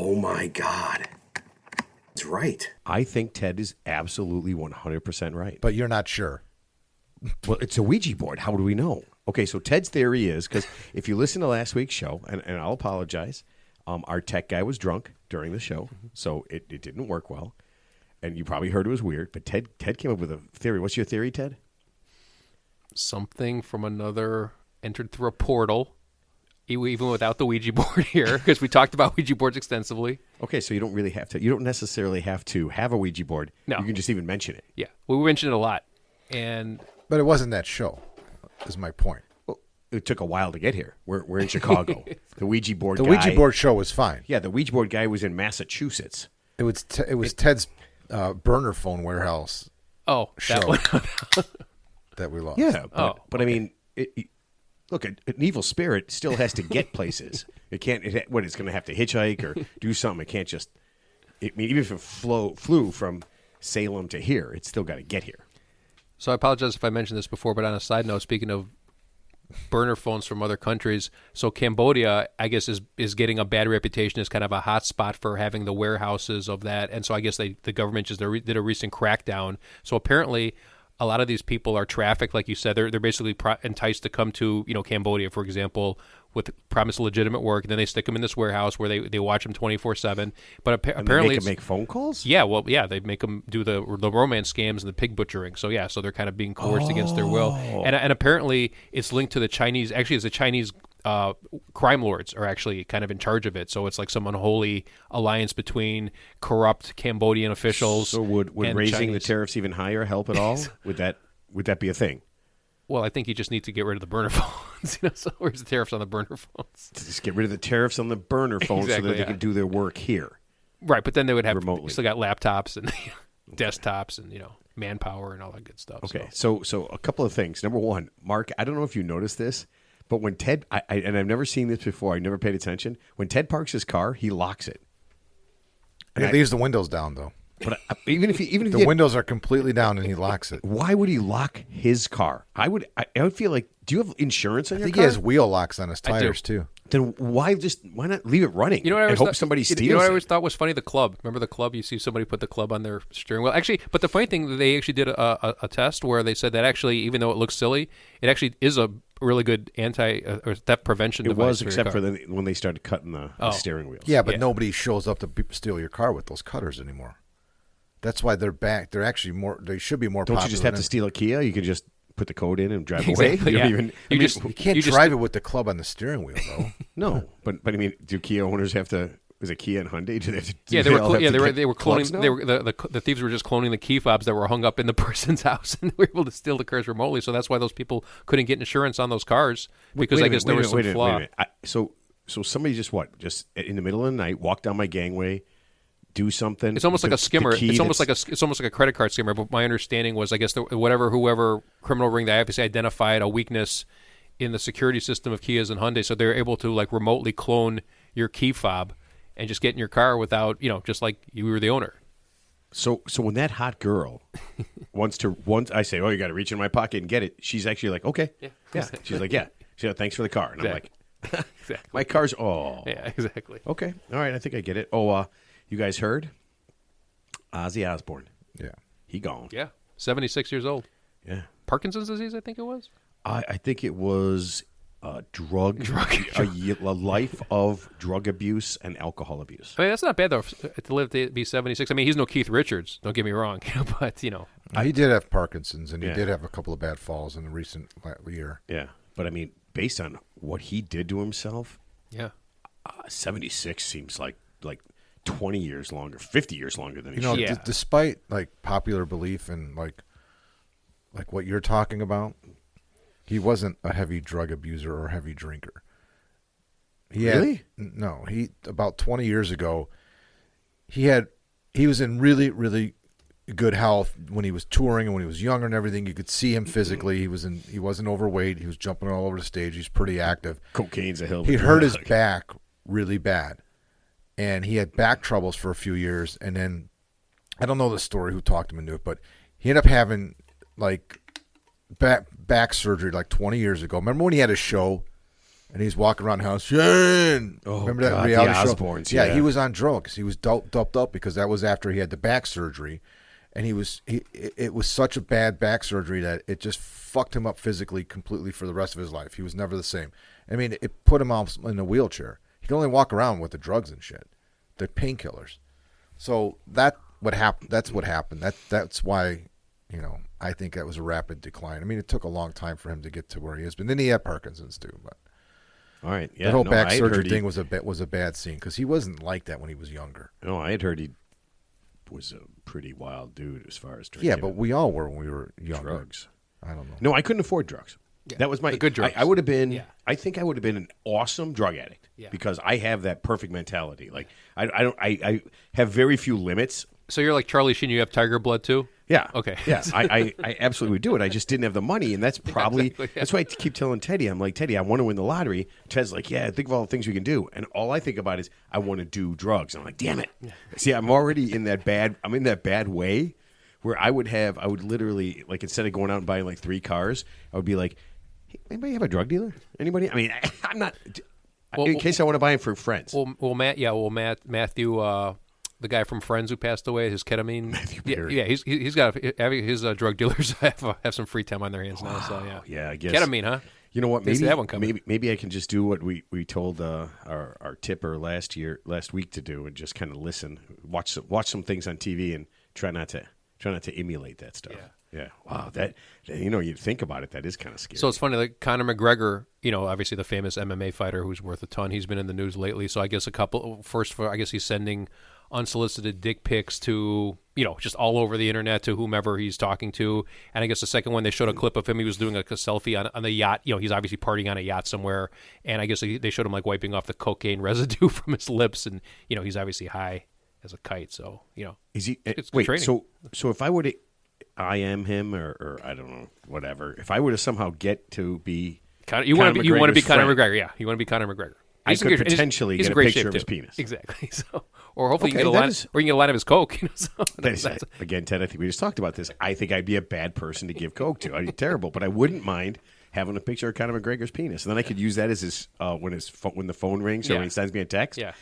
Oh, my God. That's right. I think Ted is absolutely 100% right. But you're not sure. Well, it's a Ouija board. How do we know? Okay, so Ted's theory is, because if you listen to last week's show, and I'll apologize, our tech guy was drunk during the show, so it didn't work well. And you probably heard it was weird, but Ted came up with a theory. What's your theory, Ted? Something from another entered through a portal, even without the Ouija board here, because we talked about Ouija boards extensively. Okay, so you don't really have to. You don't necessarily have to have a Ouija board. No. You can just even mention it. Yeah, we mentioned it a lot. But it wasn't that show, is my point. Well, it took a while to get here. We're in Chicago. The Ouija board The guy. Ouija board show was fine. Yeah, the Ouija board guy was in Massachusetts. It was Ted's burner phone warehouse Oh, show that one. that we lost. Yeah, but okay. I mean, look, an evil spirit still has to get places. It can't. It's going to have to hitchhike or do something. It can't just. Even if it flew from Salem to here, it's still got to get here. So I apologize if I mentioned this before, but on a side note, speaking of burner phones from other countries, so Cambodia, I guess, is getting a bad reputation as kind of a hot spot for having the warehouses of that. And so I guess the government just did a recent crackdown. So apparently a lot of these people are trafficked, like you said. They're basically enticed to come to, Cambodia, for example, with promise of legitimate work. And then they stick them in this warehouse where they watch them 24/7. But apparently, they make them make phone calls. Yeah, well, yeah, they make them do the romance scams and the pig butchering. So yeah, so they're kind of being coerced against their will. And apparently it's linked to the Chinese. Actually, it's the Chinese crime lords are actually kind of in charge of it. So it's like some unholy alliance between corrupt Cambodian officials. So would raising Chinese. the tariffs even higher help at all? Would that be a thing? Well, I think you just need to get rid of the burner phones. So where's the tariffs on the burner phones? Just get rid of the tariffs on the burner phones Exactly, so that they can do their work here. Right, but then they would have remotely. You still got laptops and desktops and manpower and all that good stuff. Okay, so a couple of things. Number one, Mark, I don't know if you noticed this, but when Ted, and I've never seen this before, I never paid attention. When Ted parks his car, he locks it. He leaves the windows down, though. But even if The windows are completely down and he locks it. why would he lock his car? I would feel like, do you have insurance on I your think car? he has wheel locks on his I do. tires, too. Then why not leave it running? You know what I and always hope thought, somebody steals You know what I always it? thought was funny? The club. Remember the club? You see somebody put the club on their steering wheel. Actually, but the funny thing, they actually did a test where they said that actually, even though it looks silly, it actually is a really good or theft prevention It device. was, for your except car. for when they started cutting the steering wheels. Yeah, but Yeah. nobody shows up to steal your car with those cutters anymore. That's why they're back. They're actually more. They should be more. Don't popular you just have than- to steal a Kia? You can just put the code in and drive Exactly, away. yeah. You don't even. You I mean, just- You can't You just- drive it with the club on the steering wheel, though. no, but I mean, do Kia owners have to? Is it Kia and Hyundai? Do they have to? Do Yeah, they were. all have to get They were clubs cloning. now? They were the thieves were just cloning the key fobs that were hung up in the person's house, and they were able to steal the cars remotely. So that's why those people couldn't get insurance on those cars because Wait a I guess minute, there was wait a some minute, wait a flaw. minute. So somebody just in the middle of the night walk down my gangway, do something. It's almost like a skimmer. It's It's almost like a credit card skimmer. But my understanding was, I guess whoever criminal ring they obviously identified a weakness in the security system of Kias and Hyundai, so they're able to like remotely clone your key fob and just get in your car without just like you were the owner. So when that hot girl wants I say, oh, you got to reach in my pocket and get it. She's actually like, okay, yeah. She's like, yeah. She's like, thanks for the car, and Exactly. I'm like, Exactly. my car's Yeah, exactly. okay, all right, I think I get it. Oh, you guys heard? Ozzy Osbourne, Yeah. he gone. Yeah, 76 years old. Yeah. Parkinson's disease, I think it was. I think it was a life of drug abuse and alcohol abuse. I mean, that's not bad though to live to be 76. I mean, he's no Keith Richards. Don't get me wrong, but He did have Parkinson's, and he Yeah. did have a couple of bad falls in the recent year. Yeah, but I mean, based on what he did to himself, yeah. 76 seems like 20 years longer, 50 years longer than he You know, should. Yeah. despite like popular belief and like what you're talking about, he wasn't a heavy drug abuser or heavy drinker. Really? No. He about 20 years ago, he was in really, really good health when he was touring and when he was younger and everything. You could see him physically. He wasn't overweight. He was jumping all over the stage. He's pretty active. Cocaine's a hell of a He hurt his drug. back really bad, and he had back troubles for a few years. And then I don't know the story who talked him into it, but he ended up having like back surgery like 20 years ago. Remember when he had a show And he's walking around the house. Shane! Oh, remember that God, reality the show? Osbournes, Yeah, yeah. he was on drugs. He was doped up because that was after he had the back surgery, and it was such a bad back surgery that it just fucked him up physically completely for the rest of his life. He was never the same. I mean, it put him out in a wheelchair. He could only walk around with the drugs and shit, the painkillers. So that's what happened. That's why, I think that was a rapid decline. I mean, it took a long time for him to get to where he is, but then he had Parkinson's too. But All right. Yeah. the whole back I had surgery heard thing was a bad scene because he wasn't like that when he was younger. No, I had heard he was a pretty wild dude as far as drinking. Yeah, but we all were when we were younger. drugs. I don't know. No, I couldn't afford drugs. Yeah. That was my The good drugs. I would have been. Yeah. I think I would have been an awesome drug addict because I have that perfect mentality. Like I have very few limits. So you're like Charlie Sheen. You have tiger blood too. Yeah. Okay. Yeah. I absolutely would do it. I just didn't have the money, and that's probably exactly, yeah. that's why I keep telling Teddy. I'm like, Teddy, I want to win the lottery. Ted's like, yeah, think of all the things we can do, and all I think about is I want to do drugs. I'm like, damn it. See, I'm already in that bad. I'm in that bad way where I would literally, like, instead of going out and buying like 3 cars, I would be like, hey, anybody have a drug dealer? Anybody? I mean, I'm not. In case I want to buy them for friends. Matthew, the guy from Friends who passed away, his ketamine. Matthew yeah, Perry. yeah, he's got his drug dealers have some free time on their hands now. So yeah, Yeah, I guess. ketamine, huh? You know what? They see that one coming. Maybe I can just do what we told our tipper last week to do, and just kind of listen, watch some things on TV, and try not to emulate that stuff. Yeah. Wow. That you think about it, that is kind of scary. So it's funny, like Conor McGregor, obviously the famous MMA fighter who's worth a ton. He's been in the news lately. So I guess I guess he's sending unsolicited dick pics to, just all over the internet to whomever he's talking to. And I guess the second one, they showed a clip of him. He was doing a selfie on the yacht. He's obviously partying on a yacht somewhere. And I guess they showed him like wiping off the cocaine residue from his lips. And, he's obviously high as a kite. So, is he? it's good Wait. training. So if I were to IM him or I don't know, whatever. If I were to somehow get to be you want to be Conor friend, McGregor. Yeah, you want to be Conor McGregor. I could potentially he's get in a great picture shape of his too. penis. Exactly. So, or hopefully you Okay, can get you can get a line of his coke. Again, Ted, I think we just talked about this. I think I'd be a bad person to give coke to. I'd be terrible, but I wouldn't mind having a picture of Conor McGregor's penis, and then I could use that as his when the phone rings or when he sends me a text. Yeah.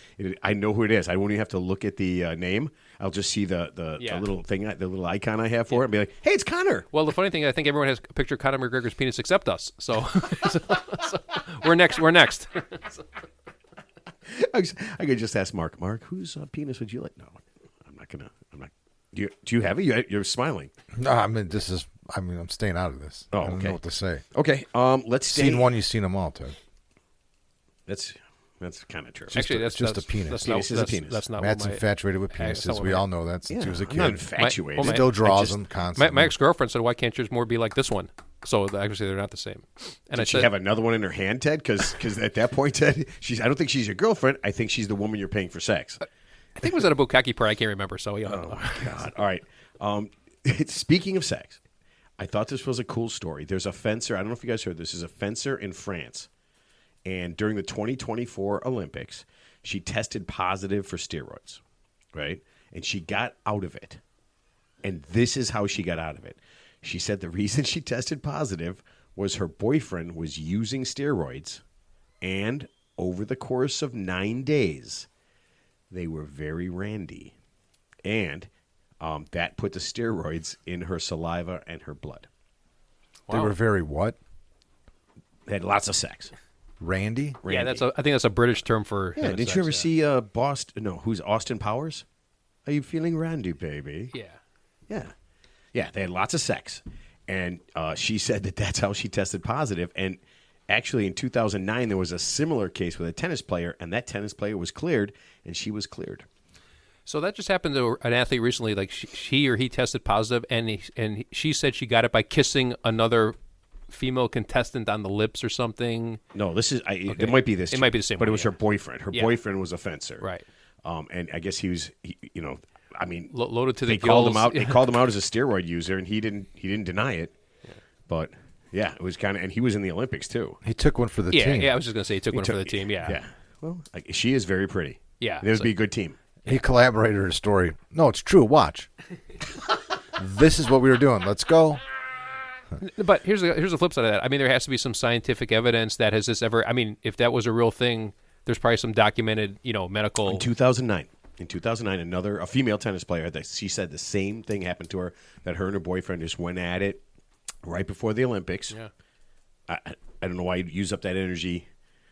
I know who it is. I won't even have to look at the name. I'll just see the little thing, the little icon I have for it, and be like, "Hey, it's Conor." Well, the funny thing, I think everyone has a picture of Conor McGregor's penis except us. So, we're next. We're next. I could just ask Mark. Mark, whose penis would you like? No, I'm not gonna. I'm not. Do you have it? You're smiling. No, I'm staying out of this. Oh, I don't okay. know what to say. Okay. Let's stay. Seen one, you've seen them all, Ted. That's kind of true. Actually, that's just a penis. Penis is a penis. That's not Matt's what infatuated with that's not penises. what We my- all know that since he was a kid. I'm not infatuated. My- Still draws I just- them constantly. my ex-girlfriend said, "Why can't yours more be like this one?" So actually, they're not the same. And Did I she said, have another one in her hand, Ted? Because at that point, Ted, I don't think she's your girlfriend. I think she's the woman you're paying for sex. I think it was at a bukkake party. I can't remember. So yeah. Oh my God! All right. Speaking of sex, I thought this was a cool story. There's a fencer. I don't know if you guys heard this. Is a fencer in France, and during the 2024 Olympics, she tested positive for steroids, right? And she got out of it. And this is how she got out of it. She said the reason she tested positive was her boyfriend was using steroids, and over the course of 9 days, they were very randy. And that put the steroids in her saliva and her blood. They were very what? They had lots of sex. Randy? Yeah, I think that's a British term for. Yeah, did you ever see Boston? No, who's Austin Powers? Are you feeling randy, baby? Yeah. Yeah, they had lots of sex. And she said that that's how she tested positive. And actually, in 2009, there was a similar case with a tennis player, and that tennis player was cleared, and she was cleared. So that just happened to an athlete recently. Like she or he tested positive, and she said she got it by kissing another female contestant on the lips or something. No, this is. It might be this. It might be the same but one, it was yeah. her boyfriend. Her boyfriend was a fencer, Right. And I guess he was. I mean, Loaded to the they called him gills. out. They called him out as a steroid user, and he didn't deny it. Yeah. But yeah, it was kind of, and he was in the Olympics too. He took one for the team. Yeah, I was just gonna say he took one for the team. Yeah. Yeah. Well, she is very pretty. Yeah, This would so- be a good team. He collaborated a story. No, it's true. Watch. This is what we were doing. Let's go. But here's the flip side of that. I mean, there has to be some scientific evidence that has this ever. I mean, if that was a real thing, there's probably some documented, medical. In 2009, a female tennis player, that she said the same thing happened to her. That her and her boyfriend just went at it right before the Olympics. Yeah. I don't know why you'd use up that energy,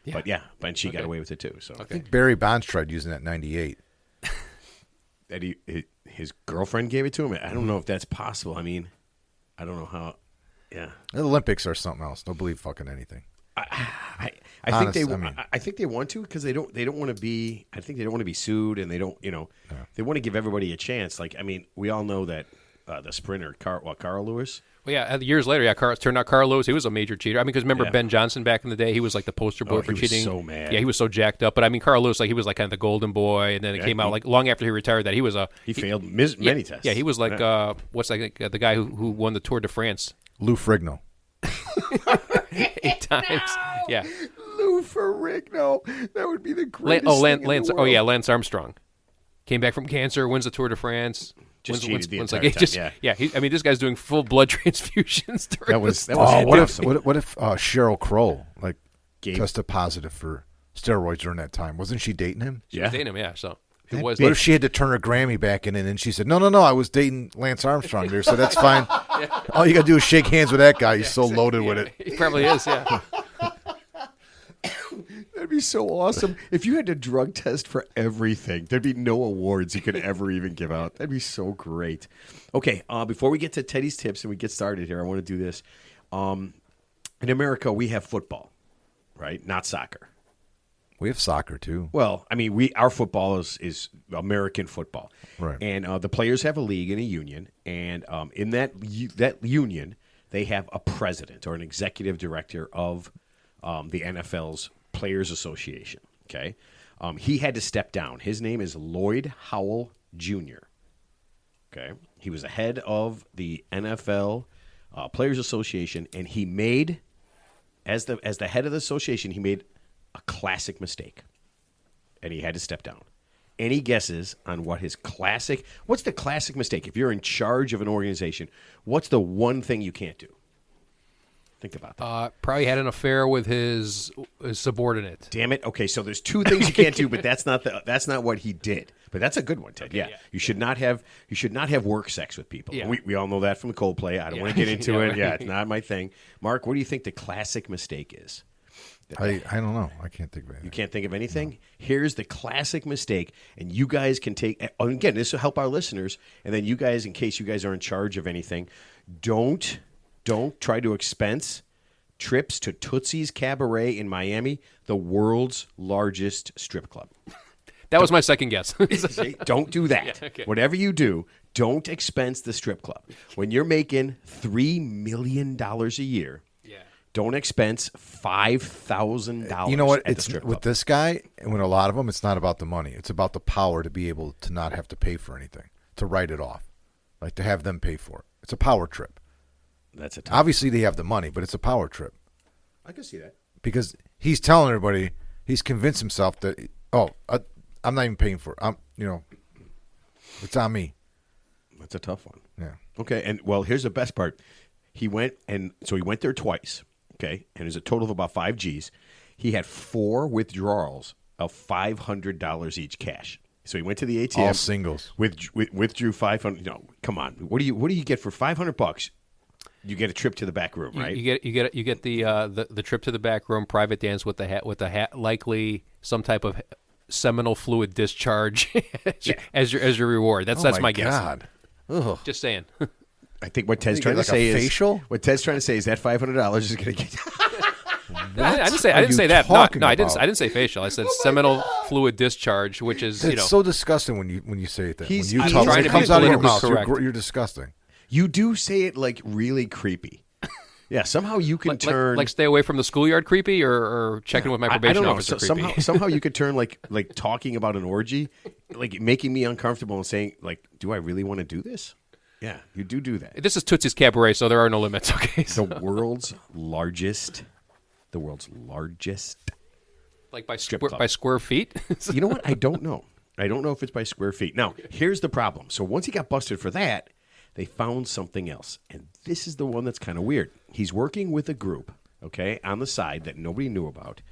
but she got away with it too. So I think Barry Bonds tried using that in '98. that his girlfriend gave it to him. I don't know if that's possible. I mean, I don't know how. Yeah, The Olympics are something else. Don't believe fucking anything. I Honest, think they. I mean- I think they want to because they don't want to be. I think they don't want to be sued, and they don't. They want to give everybody a chance. Like, I mean, we all know that the sprinter, Carl Lewis. Well, yeah, years later, turned out Carl Lewis, he was a major cheater. I mean, because remember Ben Johnson back in the day, he was like the poster boy for cheating. He was so mad. Yeah, he was so jacked up. But I mean, Carl Lewis, he was like kind of the golden boy, and then it came out like long after he retired that he was he failed many tests. Yeah, he was like the guy who won the Tour de France Lou Ferrigno. 8 times. Yeah, Lou Ferrigno. That would be the greatest thing in the world. Lance Armstrong came back from cancer, wins the Tour de France. Just cheated the wins entire time, I mean, this guy's doing full blood transfusions. That was What if Sheryl Crow Gave- tested positive for steroids during that time? Wasn't she dating him? She was dating him, yeah. So it was. What if she had to turn her Grammy back in, and then she said, "No, I was dating Lance Armstrong there, so that's fine. All you got to do is shake hands with that guy. He's so loaded with it." He probably is, yeah. That'd be so awesome. If you had to drug test for everything, there'd be no awards you could ever even give out. That'd be so great. Okay, before we get to Teddy's tips and we get started here, I want to do this. In America, we have football, right? Not soccer. We have soccer too. Well, I mean, our football is American football, Right? And the players have a league and a union, and in that union, they have a president or an executive director of the NFL's Players Association. Okay, he had to step down. His name is Lloyd Howell Jr. Okay, he was the head of the NFL Players Association, and he made, as the head of the association, he made a classic mistake, and he had to step down. Any guesses on what's the classic mistake? If you're in charge of an organization, what's the one thing you can't do? Think about that. Probably had an affair with his subordinate. Damn it. Okay, so there's two things you can't do, but that's not what he did. But that's a good one, Ted. Okay, yeah. You should not have work sex with people. Yeah. We all know that from the Coldplay. I don't want to get into it. Yeah, it's not my thing. Mark, what do you think the classic mistake is? I don't know. I can't think of anything. You can't think of anything? No. Here's the classic mistake, and you guys can take – again, this will help our listeners, and then you guys, in case you guys are in charge of anything, don't try to expense trips to Tootsie's Cabaret in Miami, the world's largest strip club. That was my second guess. Don't do that. Yeah, okay. Whatever you do, don't expense the strip club. When you're making $3 million a year, don't expense $5,000. You know what? At the strip club. With this guy, and with a lot of them, it's not about the money. It's about the power to be able to not have to pay for anything, to write it off, like to have them pay for it. It's a power trip. That's a tough. Obviously, they have the money, but it's a power trip. I can see that. Because he's telling everybody, he's convinced himself that, I'm not even paying for it. It's on me. That's a tough one. Yeah. Okay, and well, here's the best part. He went there twice. Okay, and there's a total of about 5 G's. He had 4 withdrawals of $500 each cash. So he went to the ATM. All singles. Withdrew 500. No, come on. What do you get for $500? You get a trip to the back room, right? You get the trip to the back room, private dance with the hat, likely some type of seminal fluid discharge as your reward. That's my guess. God. Ugh. Just saying. I think what Ted's trying to say is facial. What Ted's trying to say is that $500 is going to get. I didn't say that. No, I didn't say facial. I said seminal fluid discharge, which is it's so disgusting when you say it. When you I'm tell trying it to comes be out of your politically mouth, correct. you're disgusting. You do say it like really creepy. Yeah, somehow you can turn like stay away from the schoolyard creepy or checking with my probation officer creepy. Somehow you could turn like talking about an orgy, like making me uncomfortable and saying like, do I really want to do this? Yeah, you do that. This is Tootsie's Cabaret, so there are no limits. Okay, so. The world's largest, like by square feet. You know what? I don't know. I don't know if it's by square feet. Now, here's the problem. So once he got busted for that, they found something else. And this is the one that's kind of weird. He's working with a group, okay, on the side that nobody knew about.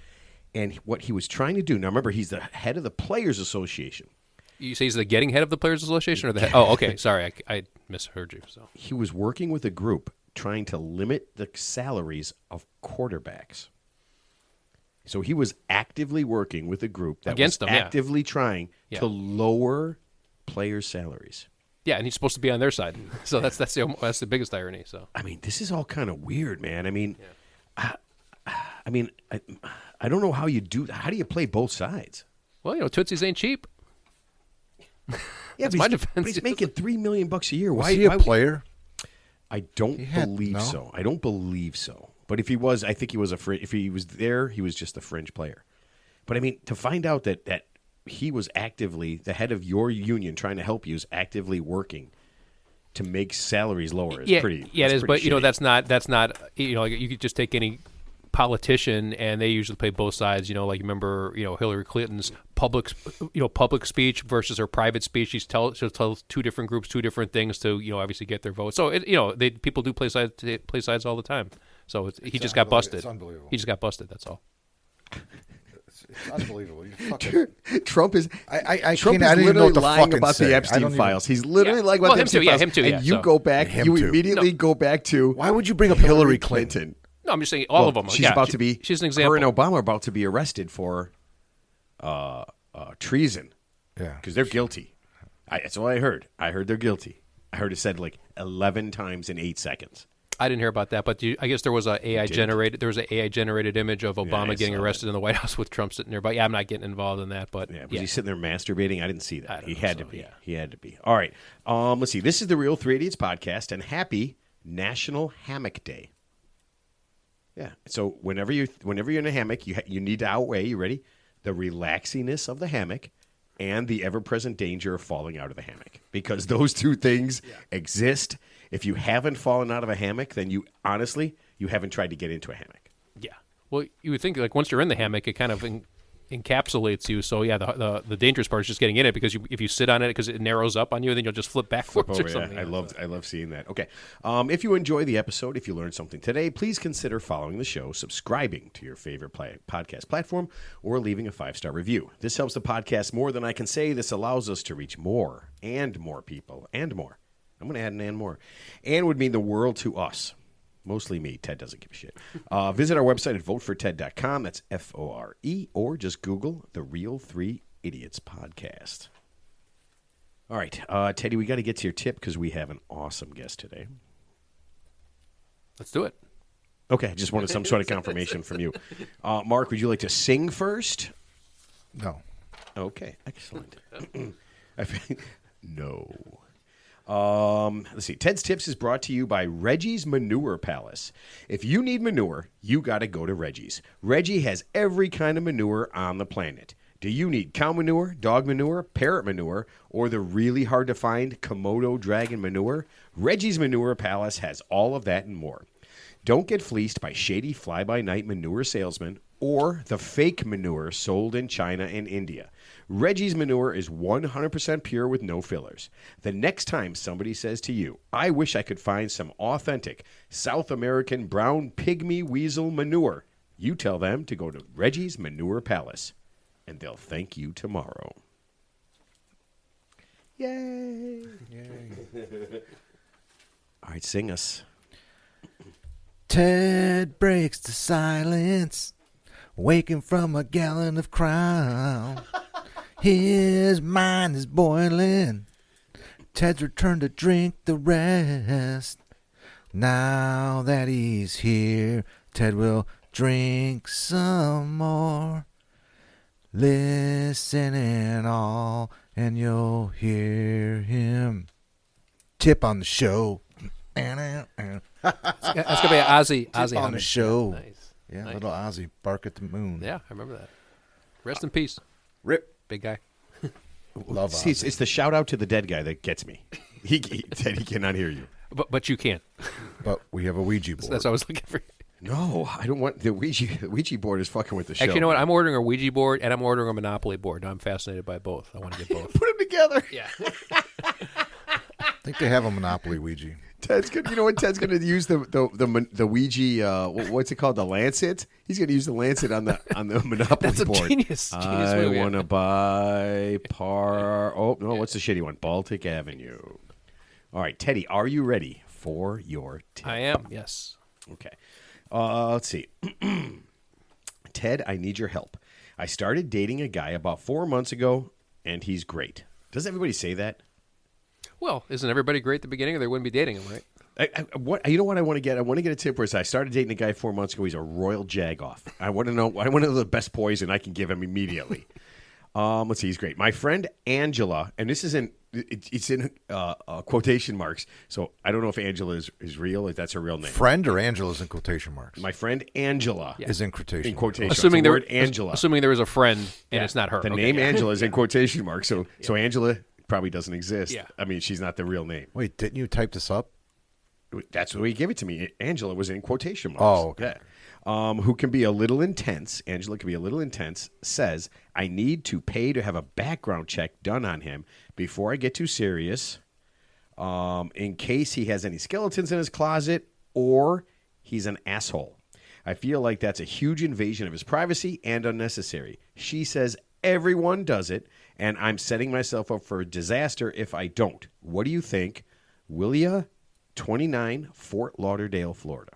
And what he was trying to do, now remember, he's the head of the Players Association. You say he's the getting head of the Players Association or the head? Oh, okay. Sorry, I misheard you. So He was working with a group trying to limit the salaries of quarterbacks. So he was actively working with a group that Against was them, yeah. actively trying to lower players' salaries. yeah, and he's supposed to be on their side. So that's the biggest irony. So I mean, this is all kind of weird, man. I mean, I don't know how you do. How do you play both sides? well, Tootsies ain't cheap. Yeah, my but defense. he's making $3 million a year. Was Why? he a player? I don't believe no? so. I don't believe so. But if he was, I think he was if he was there, he was just a fringe player. But I mean, to find out that he was actively the head of your union, trying to help you, is actively working to make salaries lower. Is pretty. Yeah, it is. But shitty. that's not. Like you could just take any politician, and they usually play both sides. Like you remember, Hillary Clinton's public speech versus her private speech. She'll tell two different groups two different things to obviously get their vote. So people do play sides all the time. So he just got busted. It's unbelievable. He just got busted. That's all. It's unbelievable. You fucking, Trump is. I Trump can't. is I don't even know literally what to lying fucking about say. the I Epstein don't even- files. He's literally lying about Well, the him too, Epstein yeah, files. him too, yeah, And you so- go back. Him You too. immediately go back to. Why would you bring up Hillary Clinton? No, I'm just saying all of them. She's Yeah, about to be. She's an example. Her and Obama are about to be arrested for treason Yeah. because they're guilty. That's all I heard. I heard they're guilty. I heard it said like 11 times in 8 seconds. I didn't hear about that, but I guess there was an AI generated image of Obama I getting saw arrested in the White House with Trump sitting there. But yeah, I'm not getting involved in that. But Yeah, was he sitting there masturbating? I didn't see that. don't He know, had so, to be. yeah. He had to be. All right. Let's see. This is the Real Three Idiots podcast, and happy National Hammock Day. Yeah. So whenever you're in a hammock, you need to outweigh. You ready? The relaxiness of the hammock and the ever-present danger of falling out of the hammock, because those two things exist. If you haven't fallen out of a hammock, then you haven't tried to get into a hammock. Yeah. Well, you would think like once you're in the hammock, it kind of encapsulates you. So yeah, the dangerous part is just getting in it, because if you sit on it because it narrows up on you, then you'll just flip backwards or something. I love seeing that. Okay. If you enjoy the episode, if you learned something today, please consider following the show, subscribing to your favorite podcast platform, or leaving a 5-star review. This helps the podcast more than I can say. This allows us to reach more and more people and more. I'm going to add an and more. And would mean the world to us. Mostly me. Ted doesn't give a shit. Visit our website at voteforted.com. That's FORE. Or just Google the Real Three Idiots podcast. All right. Teddy, we got to get to your tip because we have an awesome guest today. Let's do it. Okay. I just wanted some sort of confirmation from you. Mark, would you like to sing first? No. Okay. Excellent. No. Let's see. Ted's Tips is brought to you by Reggie's Manure Palace. If you need manure, you got to go to Reggie's. Reggie has every kind of manure on the planet. Do you need cow manure, dog manure, parrot manure, or the really hard to find Komodo dragon manure? Reggie's Manure Palace has all of that and more. Don't get fleeced by shady fly-by-night manure salesmen or the fake manure sold in China and India. Reggie's Manure is 100% pure with no fillers. The next time somebody says to you, I wish I could find some authentic South American brown pygmy weasel manure, you tell them to go to Reggie's Manure Palace, and they'll thank you tomorrow. Yay! All right, sing us. Ted breaks the silence, waking from a gallon of Crown. His mind is boiling. Ted's returned to drink the rest. Now that he's here, Ted will drink some more. Listen in all, and you'll hear him tip on the show. That's gonna be an Ozzy On humming. the show. Nice. Yeah, Nice. little Ozzy bark at the moon. Yeah, I remember that. Rest in peace, Rip. big guy. Love See, Ozzy. it's the shout out to the dead guy that gets me. Ted, he cannot hear you. But you can. But we have a Ouija board. That's what I was looking for. No, I don't want the Ouija board is fucking with the show. Actually, you know what? I'm ordering a Ouija board and I'm ordering a Monopoly board. Now I'm fascinated by both. I want to get both. Put them together. Yeah. I think like to have a Monopoly Ouija. Ted's gonna, you know what? Ted's gonna use the Ouija. What's it called? The Lancet. He's gonna use the Lancet on the Monopoly That's a board. genius I move, yeah. want to buy Oh no, what's the shitty one? Baltic Avenue. All right, Teddy, are you ready for your tip? I am. Yes. Okay. Let's see. Ted, I need your help. I started dating a guy about 4 months ago, and he's great. Doesn't everybody say that? Well, isn't everybody great at the beginning, or they wouldn't be dating him, right? You know what I want to get? I want to get a tip where it's, I started dating a guy 4 months ago. He's a royal jagoff. I want to know the best poison I can give him immediately. Let's see. He's great. My friend Angela, and this isn't. It's in quotation marks. So I don't know if Angela is real. If that's her real name. Friend or Angela's in quotation marks? My friend Angela is in quotation. In quotation. Assuming the there, word Angela. Assuming there is a friend and it's not her. The Okay, name yeah. Angela is in quotation marks. So Angela probably doesn't exist. Yeah. I mean, she's not the real name. Wait, didn't you type this up? That's what he gave it to me. Angela was in quotation marks. Oh, okay. Yeah. Who can be a little intense. Angela can be a little intense. Says, I need to pay to have a background check done on him before I get too serious, in case he has any skeletons in his closet or he's an asshole. I feel like that's a huge invasion of his privacy and unnecessary. She says everyone does it, and I'm setting myself up for a disaster if I don't. What do you think? Willia, 29, Fort Lauderdale, Florida.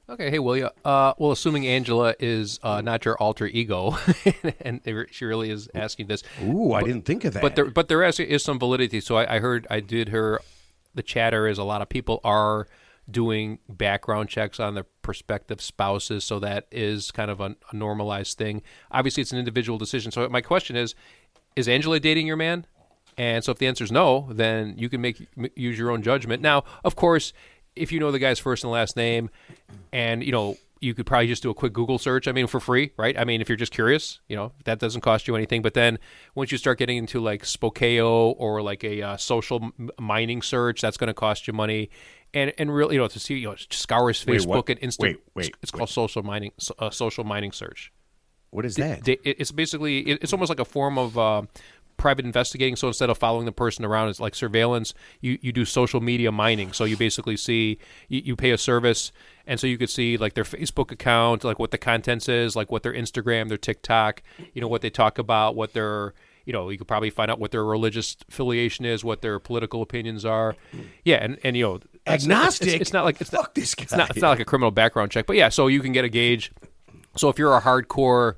Okay, hey, Willia. Well, assuming Angela is not your alter ego, and she really is asking this. Ooh, I didn't think of that. But there actually is some validity. So I did hear the chatter is a lot of people are doing background checks on their prospective spouses, so that is kind of a normalized thing. Obviously, it's an individual decision. So my question is Angela dating your man? And so if the answer is no, then you can use your own judgment. Now, of course, if you know the guy's first and last name, and you could probably just do a quick Google search. I mean, for free, right? I mean, if you're just curious, that doesn't cost you anything. But then once you start getting into like Spokeo or like a social mining search, that's going to cost you money. And really, to see, scour his Facebook and Instagram. It's called social mining search. What is that? It's basically it's almost like a form of private investigating. So instead of following the person around, it's like surveillance. You do social media mining. So you basically see you pay a service, and so you could see like their Facebook account, like what the contents is, like what their Instagram, their TikTok, what they talk about, what their you could probably find out what their religious affiliation is, what their political opinions are. Yeah, and agnostic. It's not like fuck this guy. It's not like a criminal background check, but yeah. So you can get a gauge. So if you're a hardcore,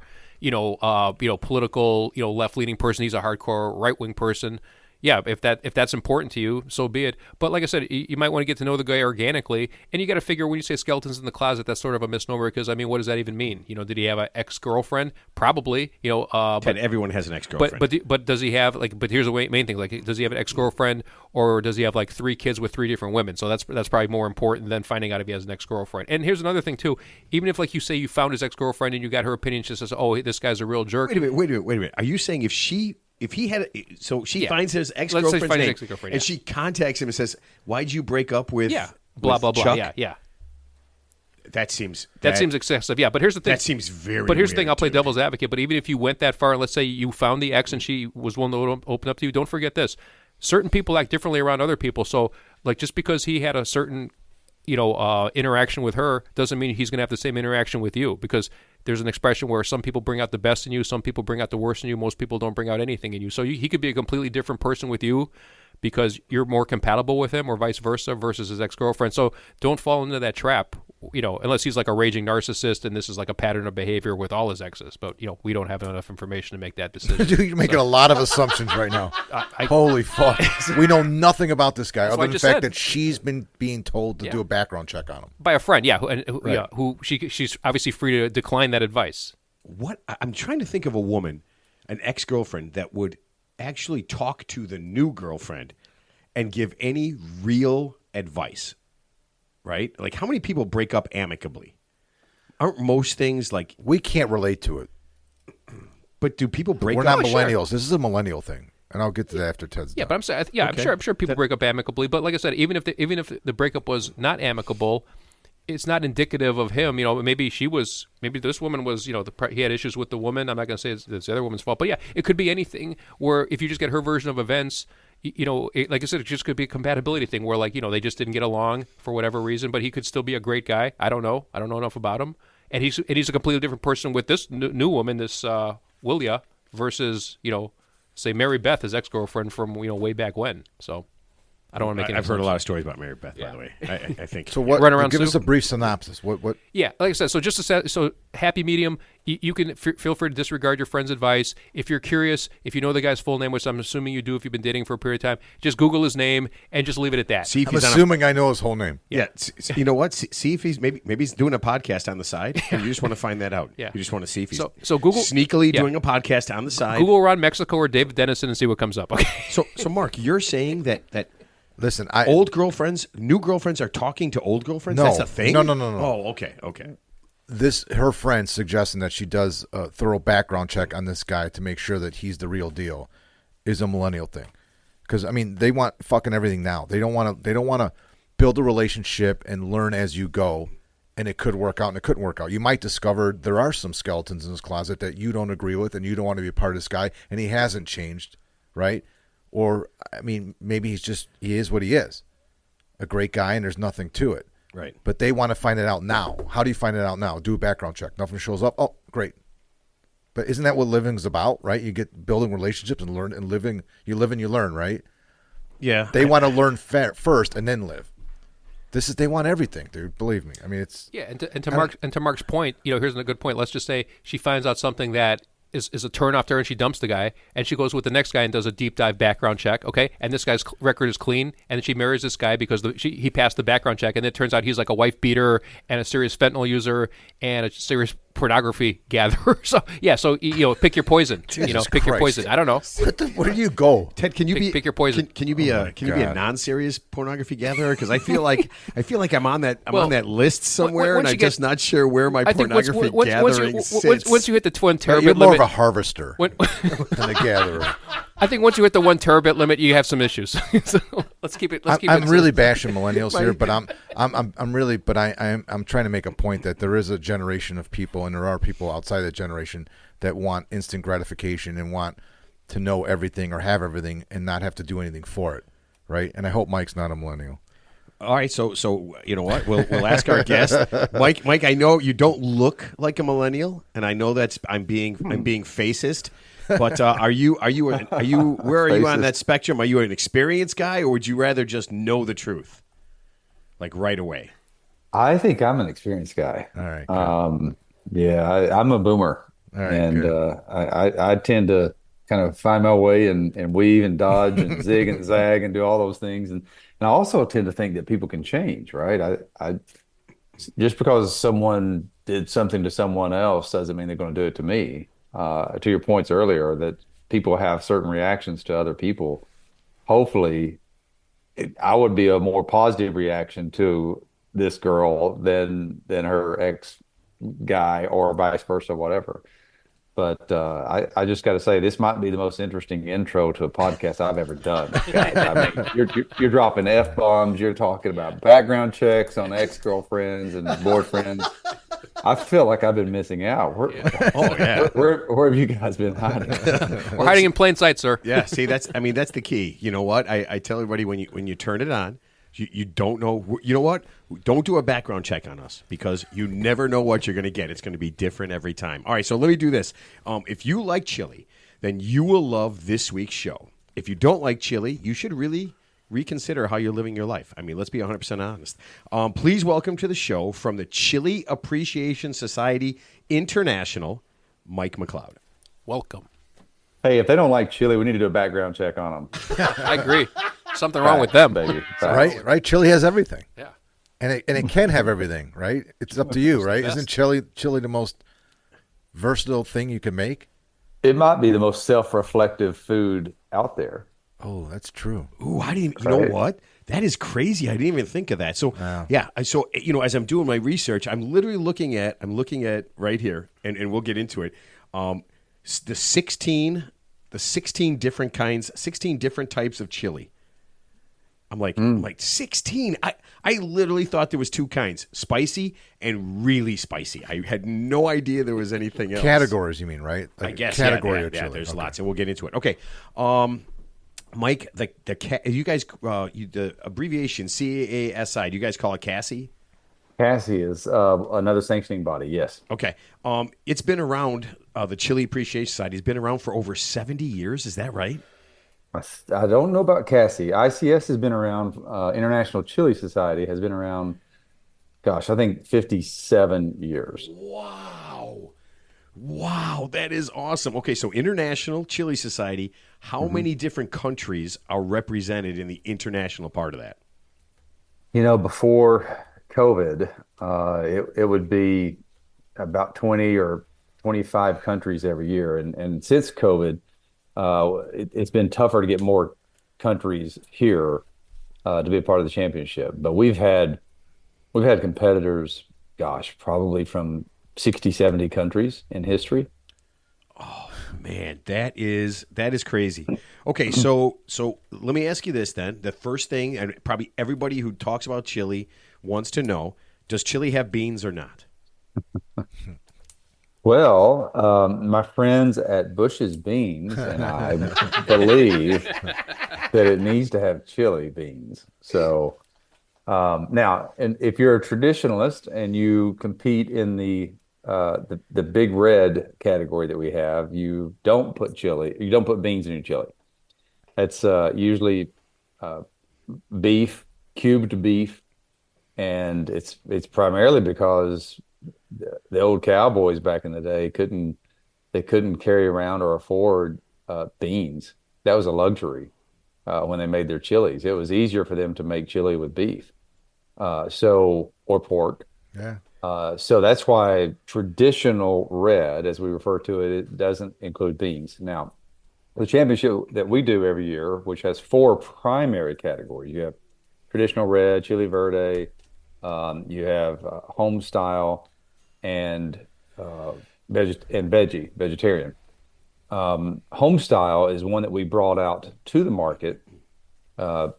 political, left-leaning person, he's a hardcore right-wing person. Yeah, if that's important to you, so be it. But like I said, you might want to get to know the guy organically, and you got to figure when you say skeletons in the closet, that's sort of a misnomer because I mean, what does that even mean? Did he have an ex-girlfriend? Probably. Ted, everyone has an ex-girlfriend. But does he have But here's the main thing: like, does he have an ex-girlfriend, or does he have like 3 kids with 3 different women? So that's probably more important than finding out if he has an ex-girlfriend. And here's another thing too: even if like you say you found his ex-girlfriend and you got her opinion, she says, "Oh, this guy's a real jerk." Wait a minute. Are you saying if he had, she finds his ex-girlfriend's name, and she contacts him and says, "Why'd you break up with blah blah blah?" Chuck? Yeah. That seems excessive. Yeah, but here's the thing. That seems very. But here's the thing. weird I'll play to me. devil's advocate. But even if you went that far, and let's say you found the ex and she was willing to open up to you, don't forget this: certain people act differently around other people. So, like, just because he had a certain interaction with her doesn't mean he's going to have the same interaction with you, because there's an expression where some people bring out the best in you, some people bring out the worst in you, most people don't bring out anything in you. So he could be a completely different person with you because you're more compatible with him, or vice versa, versus his ex-girlfriend. So don't fall into that trap, unless he's like a raging narcissist and this is like a pattern of behavior with all his exes. But, we don't have enough information to make that decision. Dude, you're making a lot of assumptions right now. Holy fuck. We know nothing about this guy other than the fact that she's been being told to do a background check on him. By a friend, who she's obviously free to decline that advice. What I'm trying to think of a woman, an ex-girlfriend that would actually talk to the new girlfriend and give any real advice, right? Like, how many people break up amicably? Aren't most things like... We can't relate to it. But do people break up? up? We're not millennials. Sure. This is a millennial thing. And I'll get to that after Ted's done. But I'm saying, I'm sure people break up amicably. But like I said, even if the breakup was not amicable, it's not indicative of him. Maybe this woman was, he had issues with the woman. I'm not going to say it's the other woman's fault, but yeah, it could be anything where if you just get her version of events, like I said, it just could be a compatibility thing where, like, they just didn't get along for whatever reason, but he could still be a great guy. I don't know enough about him, and he's a completely different person with this new woman, this Willia, versus say Mary Beth, his ex-girlfriend from way back when. So I don't want to make any I've heard a lot of stories about Mary Beth, by the way. I think. So what? Run around give us soup? a brief synopsis. What? Yeah, like I said, so just so happy medium. You can feel free to disregard your friend's advice. If you're curious, if you know the guy's full name, which I'm assuming you do if you've been dating for a period of time, just Google his name and just leave it at that. See if I'm he's assuming I know his whole name. you know what? See if he's maybe he's doing a podcast on the side, and you just want to find that out. Yeah. You just want to see if he's So Google sneakily doing a podcast on the side. Google Ron Mexico or David Dennison and see what comes up. Okay. So Mark, you're saying that Listen, old girlfriends, new girlfriends are talking to old girlfriends? No. That's a thing? No. Oh, okay. her friend suggesting that she does a thorough background check on this guy to make sure that he's the real deal is a millennial thing. Because they want fucking everything now. They don't want to build a relationship and learn as you go, and it could work out and it couldn't work out. You might discover there are some skeletons in his closet that you don't agree with and you don't want to be a part of this guy, and he hasn't changed, right? Or maybe he is what he is, a great guy, and there's nothing to it. Right. But they want to find it out now. How do you find it out now? Do a background check. Nothing shows up. Oh, great. But isn't that what living's about, right? You get building relationships and learn and living. You live and you learn, right? Yeah. They want to learn first and then live. They want everything, dude. Believe me. It's and to Mark's point, here's a good point. Let's just say she finds out something that is a turn off to her, and she dumps the guy, and she goes with the next guy and does a deep dive background check. Okay, and this guy's record is clean, and then she marries this guy because he passed the background check, and it turns out he's like a wife beater and a serious fentanyl user and a serious pornography gatherer. So pick your poison. Pick your Christ. poison. I don't know. where do you go? Ted, can you Pick your poison. Can you be a non-serious pornography gatherer? Because I feel like I'm on that list somewhere, and I'm just not sure where my pornography gathering sits. Once you hit the 1 terabit You're more limit, of a harvester than a gatherer. I think once you hit the 1 terabit limit, you have some issues. So let's keep it. I'm really bashing millennials here, but I'm trying to make a point that there is a generation of people, and there are people outside that generation that want instant gratification and want to know everything or have everything and not have to do anything for it, right? And I hope Mike's not a millennial. All right, so you know what? We'll ask our guest, Mike. Mike, I know you don't look like a millennial, and I know I'm being facist. But are you where are you on that spectrum? Are you an experienced guy, or would you rather just know the truth, like right away? I think I'm an experienced guy. All right. I'm a boomer, All right, and I tend to kind of find my way and weave and dodge and zig and zag and do all those things, and I also tend to think that people can change, right? I just because someone did something to someone else doesn't mean they're going to do it to me. To your points earlier, that people have certain reactions to other people. Hopefully, I would be a more positive reaction to this girl than her ex guy, or vice versa, whatever. But I just got to say, this might be the most interesting intro to a podcast I've ever done. You're dropping F-bombs. You're talking about background checks on ex-girlfriends and boyfriends. I feel like I've been missing out. Where have you guys been hiding? We're hiding in plain sight, sir. Yeah, see, that's the key. You know what? I tell everybody when you turn it on, you don't know. You know what? Don't do a background check on us, because you never know what you're going to get. It's going to be different every time. All right, so let me do this. If you like chili, then you will love this week's show. If you don't like chili, you should really reconsider how you're living your life. I mean, let's be 100% honest. Please welcome to the show, from the Chili Appreciation Society International, Mike McCloud. Welcome. Hey, if they don't like chili, we need to do a background check on them. I agree. Something wrong with them, baby. Right? Chili has everything. Yeah. And it can have everything, right? It's up to you, right? Isn't chili the most versatile thing you can make? It might be the most self-reflective food out there. Oh, that's true. Ooh, I didn't. You know what? That is crazy. I didn't even think of that. So yeah. So as I'm doing my research, I'm literally looking at right here, and we'll get into it. The 16 different kinds, 16 different types of chili. I'm like 16. I literally thought there was 2 kinds: spicy and really spicy. I had no idea there was anything else. Categories, you mean, right? Like I guess category of yeah, chili. there's Okay. lots, and we'll get into it. Okay. Mike, you guys, the abbreviation CASI, do you guys call it CASI? CASI is another sanctioning body. Yes. Okay. It's been around, the Chili Appreciation Society has been around for over 70 years. Is that right? I don't know about CASI. ICS has been around. International Chili Society has been around. Gosh, I think 57 years. Wow. Wow, that is awesome. Okay, so International Chili Society, how many different countries are represented in the international part of that? Before COVID, it would be about 20 or 25 countries every year. And since COVID, it's been tougher to get more countries here to be a part of the championship. But we've had competitors, gosh, probably from 60, 70 countries in history. Oh man, that is crazy. Okay, so let me ask you this then. The first thing, and probably everybody who talks about chili wants to know, does chili have beans or not? Well, my friends at Bush's Beans and I believe that it needs to have chili beans. So now, and if you're a traditionalist and you compete in the big red category that we have, you don't put beans in your chili. It's usually beef, cubed beef, and it's primarily because the old cowboys back in the day couldn't carry around or afford beans. That was a luxury when they made their chilies. It was easier for them to make chili with beef, or pork. Yeah. So that's why traditional red, as we refer to it, it doesn't include beans. Now, the championship that we do every year, which has 4 primary categories, you have traditional red, chili verde, you have home style, and vegetarian. Home style is one that we brought out to the market, 7,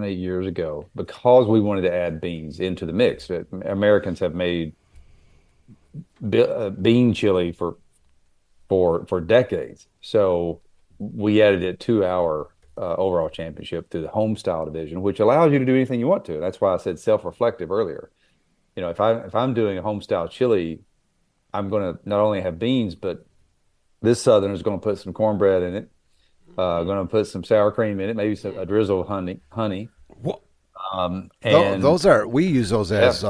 8 years ago, because we wanted to add beans into the mix. Americans have made bean chili for decades. So we added it to our overall championship through the home style division, which allows you to do anything you want to. That's why I said self-reflective earlier. If I'm doing a home style chili, I'm going to not only have beans, but this Southern is going to put some cornbread in it. Going to put some sour cream in it, maybe a drizzle of honey. What? And we use those as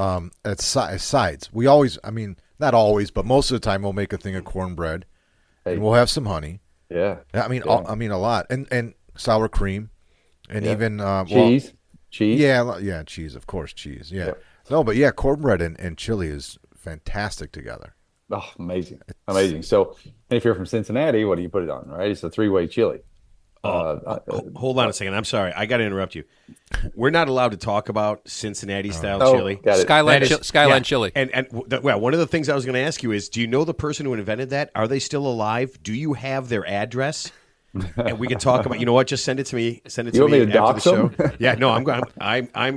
sides. We always, I mean, not always, but most of the time we'll make a thing of cornbread, and we'll have some honey. Yeah. I mean, a lot, and sour cream, and even cheese. Cheese. Yeah, cheese, of course, cheese. Yeah. No, but yeah, cornbread and chili is fantastic together. Oh, amazing. So, if you're from Cincinnati, what do you put it on, right? It's a 3-way chili. Hold on a second. I'm sorry. I got to interrupt you. We're not allowed to talk about Cincinnati-style chili. Skyline chili. And one of the things I was going to ask you is, do you know the person who invented that? Are they still alive? Do you have their address? And we can talk about. You know what? Just send it to me. Send it to me after the show. Yeah. No, I'm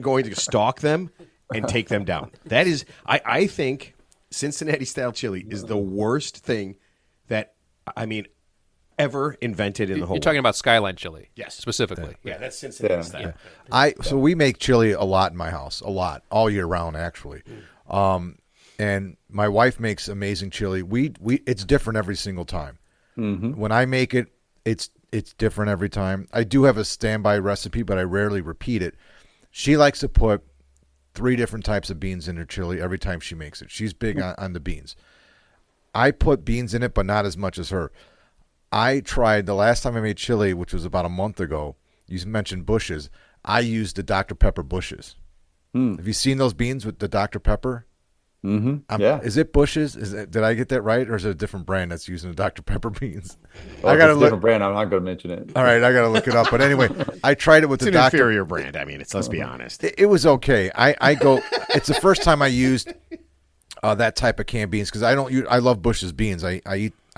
going to stalk them and take them down. That is, I think Cincinnati-style chili is the worst thing that ever invented in the whole You're talking about Skyline chili. Yes. Specifically. Yeah, that's Cincinnati style. So we make chili a lot in my house, all year round actually. And my wife makes amazing chili. It's different every single time. Mm-hmm. When I make it, it's different every time. I do have a standby recipe, but I rarely repeat it. She likes to put 3 different types of beans in her chili every time she makes it. She's big on the beans. I put beans in it, but not as much as her. I tried the last time I made chili, which was about a month ago. You mentioned Bush's. I used the Dr. Pepper Bush's. Have you seen those beans with the Dr. Pepper? Mm-hmm. Yeah. Is it Bush's? Did I get that right, or is it a different brand that's using the Dr. Pepper beans? Well, I got a different brand. I'm not going to mention it. All right, I got to look it up. But anyway, I tried it with the Dr. inferior brand. Let's be honest. It was okay. It's the first time I used that type of canned beans because I love Bush's beans. I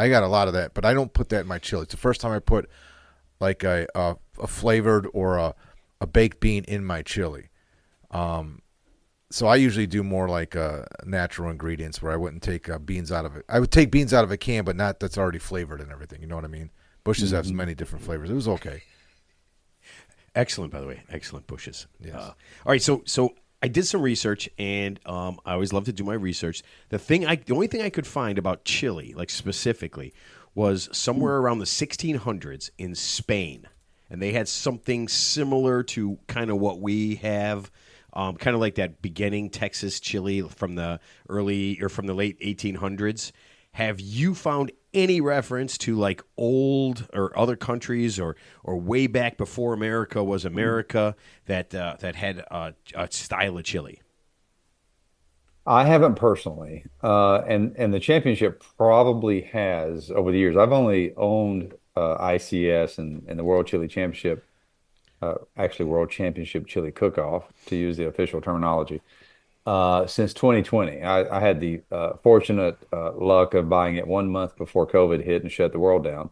got a lot of that, but I don't put that in my chili. It's the first time I put like a flavored or a baked bean in my chili. So I usually do more like natural ingredients where I wouldn't take beans out of it. I would take beans out of a can, but not that's already flavored and everything. You know what I mean? Bush's have many different flavors. It was okay. Excellent, by the way. Excellent Bushes. Yes. All right, so I did some research, and I always love to do my research. The only thing I could find about chili, like specifically, was somewhere around the 1600s in Spain, and they had something similar to kind of what we have, kind of like that beginning Texas chili from the late 1800s. Have you found any reference to like old or other countries or way back before America was America that had a style of chili? I haven't personally, and the championship probably has over the years. I've only owned ICS and the World Chili Championship, actually World Championship Chili Cook-Off, to use the official terminology, since 2020. I had the fortunate luck of buying it 1 month before COVID hit and shut the world down,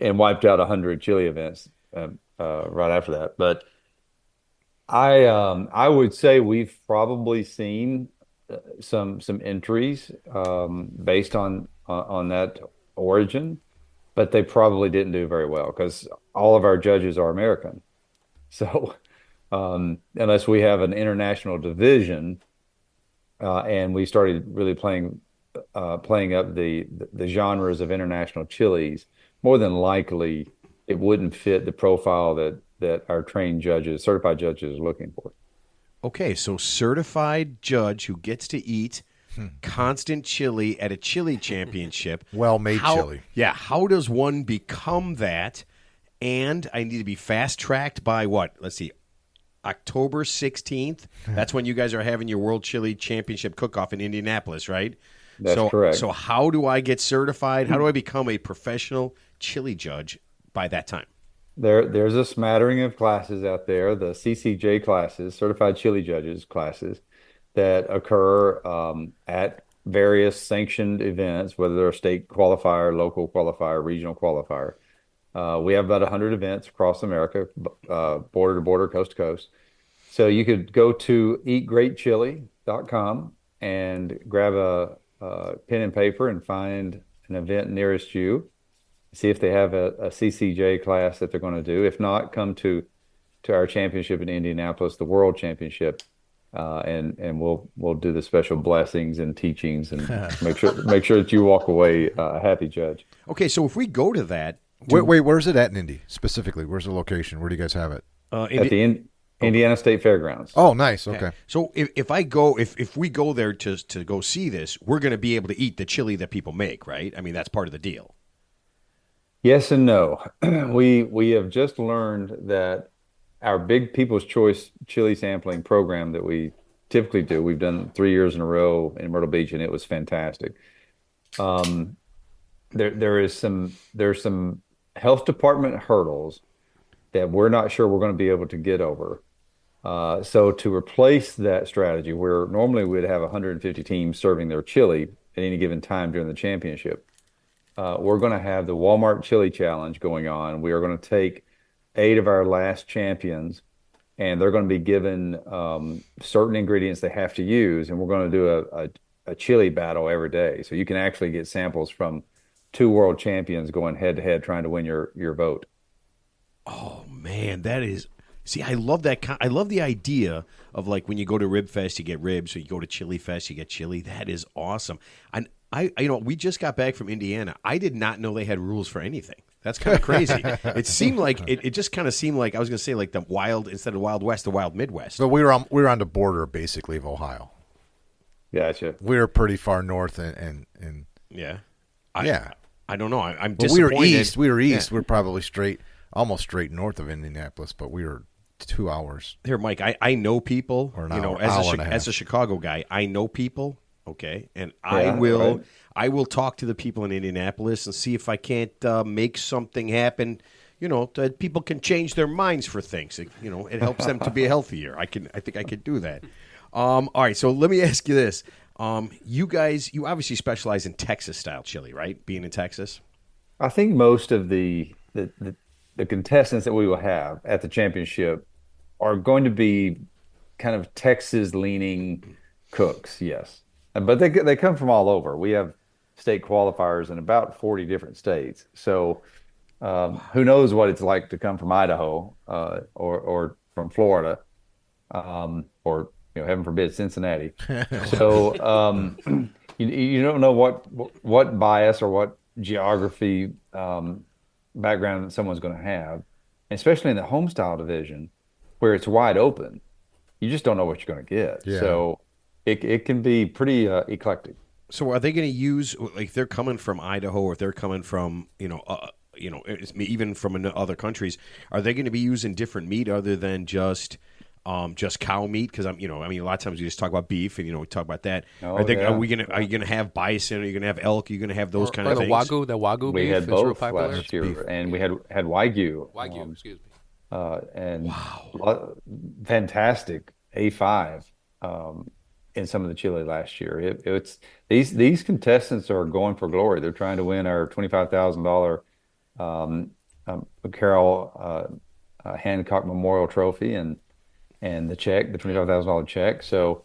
and wiped out 100 chili events right after that. But I would say we've probably seen some entries based on that origin, but they probably didn't do very well because all of our judges are American. So unless we have an international division and we started really playing up the genres of international chilies, more than likely it wouldn't fit the profile that our trained judges, certified judges, are looking for. Okay, so certified judge who gets to eat constant chili at a chili championship. Well-made chili. Yeah, how does one become that? And I need to be fast-tracked by what? Let's see, October 16th. That's when you guys are having your World Chili Championship cook-off in Indianapolis, right? That's correct. So how do I get certified? How do I become a professional chili judge by that time? There's a smattering of classes out there, the CCJ classes, Certified Chili Judges classes, that occur at various sanctioned events, whether they're a state qualifier, local qualifier, regional qualifier. We have about 100 events across America, border to border, coast to coast. So you could go to eatgreatchili.com and grab a pen and paper and find an event nearest you. See if they have a CCJ class that they're going to do. If not, come to our championship in Indianapolis, the World Championship, and we'll do the special blessings and teachings and make sure that you walk away a happy judge. Okay, so if we go to that, Wait, where's it at in Indy specifically? Where's the location? Where do you guys have it? At the Indiana State Fairgrounds. Oh, nice. Okay. So if we go there to go see this, we're going to be able to eat the chili that people make, right? I mean, that's part of the deal. Yes and no. We have just learned that our big People's Choice chili sampling program that we typically do, we've done 3 years in a row in Myrtle Beach, and it was fantastic. There's some health department hurdles that we're not sure we're going to be able to get over. So to replace that strategy, where normally we'd have 150 teams serving their chili at any given time during the championship, we're going to have the Walmart Chili Challenge going on. We are going to take 8 of our last champions, and they're going to be given certain ingredients they have to use, and we're going to do a chili battle every day. So you can actually get samples from 2 world champions going head to head trying to win your vote. Oh man, that is. See, I love that. I love the idea of like when you go to Rib Fest, you get ribs. So you go to Chili Fest, you get chili. That is awesome. And we just got back from Indiana. I did not know they had rules for anything. That's kind of crazy. It seemed like it just kind of seemed like I was going to say like the wild instead of Wild West, the Wild Midwest. So we were on the border basically of Ohio. Gotcha. We were pretty far north and yeah. I don't know. I'm well, disappointed. We were east. Yeah. We're probably almost straight north of Indianapolis, but we were 2 hours. Here, Mike, I know people. Or an you know, hour, as a Chicago guy, I know people. Okay, and Yeah, I will talk to the people in Indianapolis and see if I can't make something happen. You know, that people can change their minds for things. It helps them to be healthier. I think I could do that. All right, so let me ask you this. You guys, you obviously specialize in Texas style chili, right? Being in Texas. I think most of the contestants that we will have at the championship are going to be kind of Texas leaning cooks, yes. But they come from all over. We have state qualifiers in about 40 different states. So who knows what it's like to come from Idaho or from Florida, or heaven forbid, Cincinnati. So you don't know what bias or what geography background someone's going to have, especially in the home style division where it's wide open. You just don't know what you're going to get. Yeah. So it can be pretty eclectic. So are they going to use, like, they're coming from Idaho, or if they're coming from even from other countries, are they going to be using different meat other than just cow meat? Because a lot of times we just talk about beef, and we talk about that. Are you going to have bison? Are you going to have elk? Are you going to have those kind of things? The wagyu We beef had is both real popular. last year, and we had Wagyu. Wagyu, excuse me. And fantastic A5 in some of the chili last year. It's these contestants are going for glory. They're trying to win our $25,000 Carroll Hancock Memorial Trophy and the check, the $25,000 check. So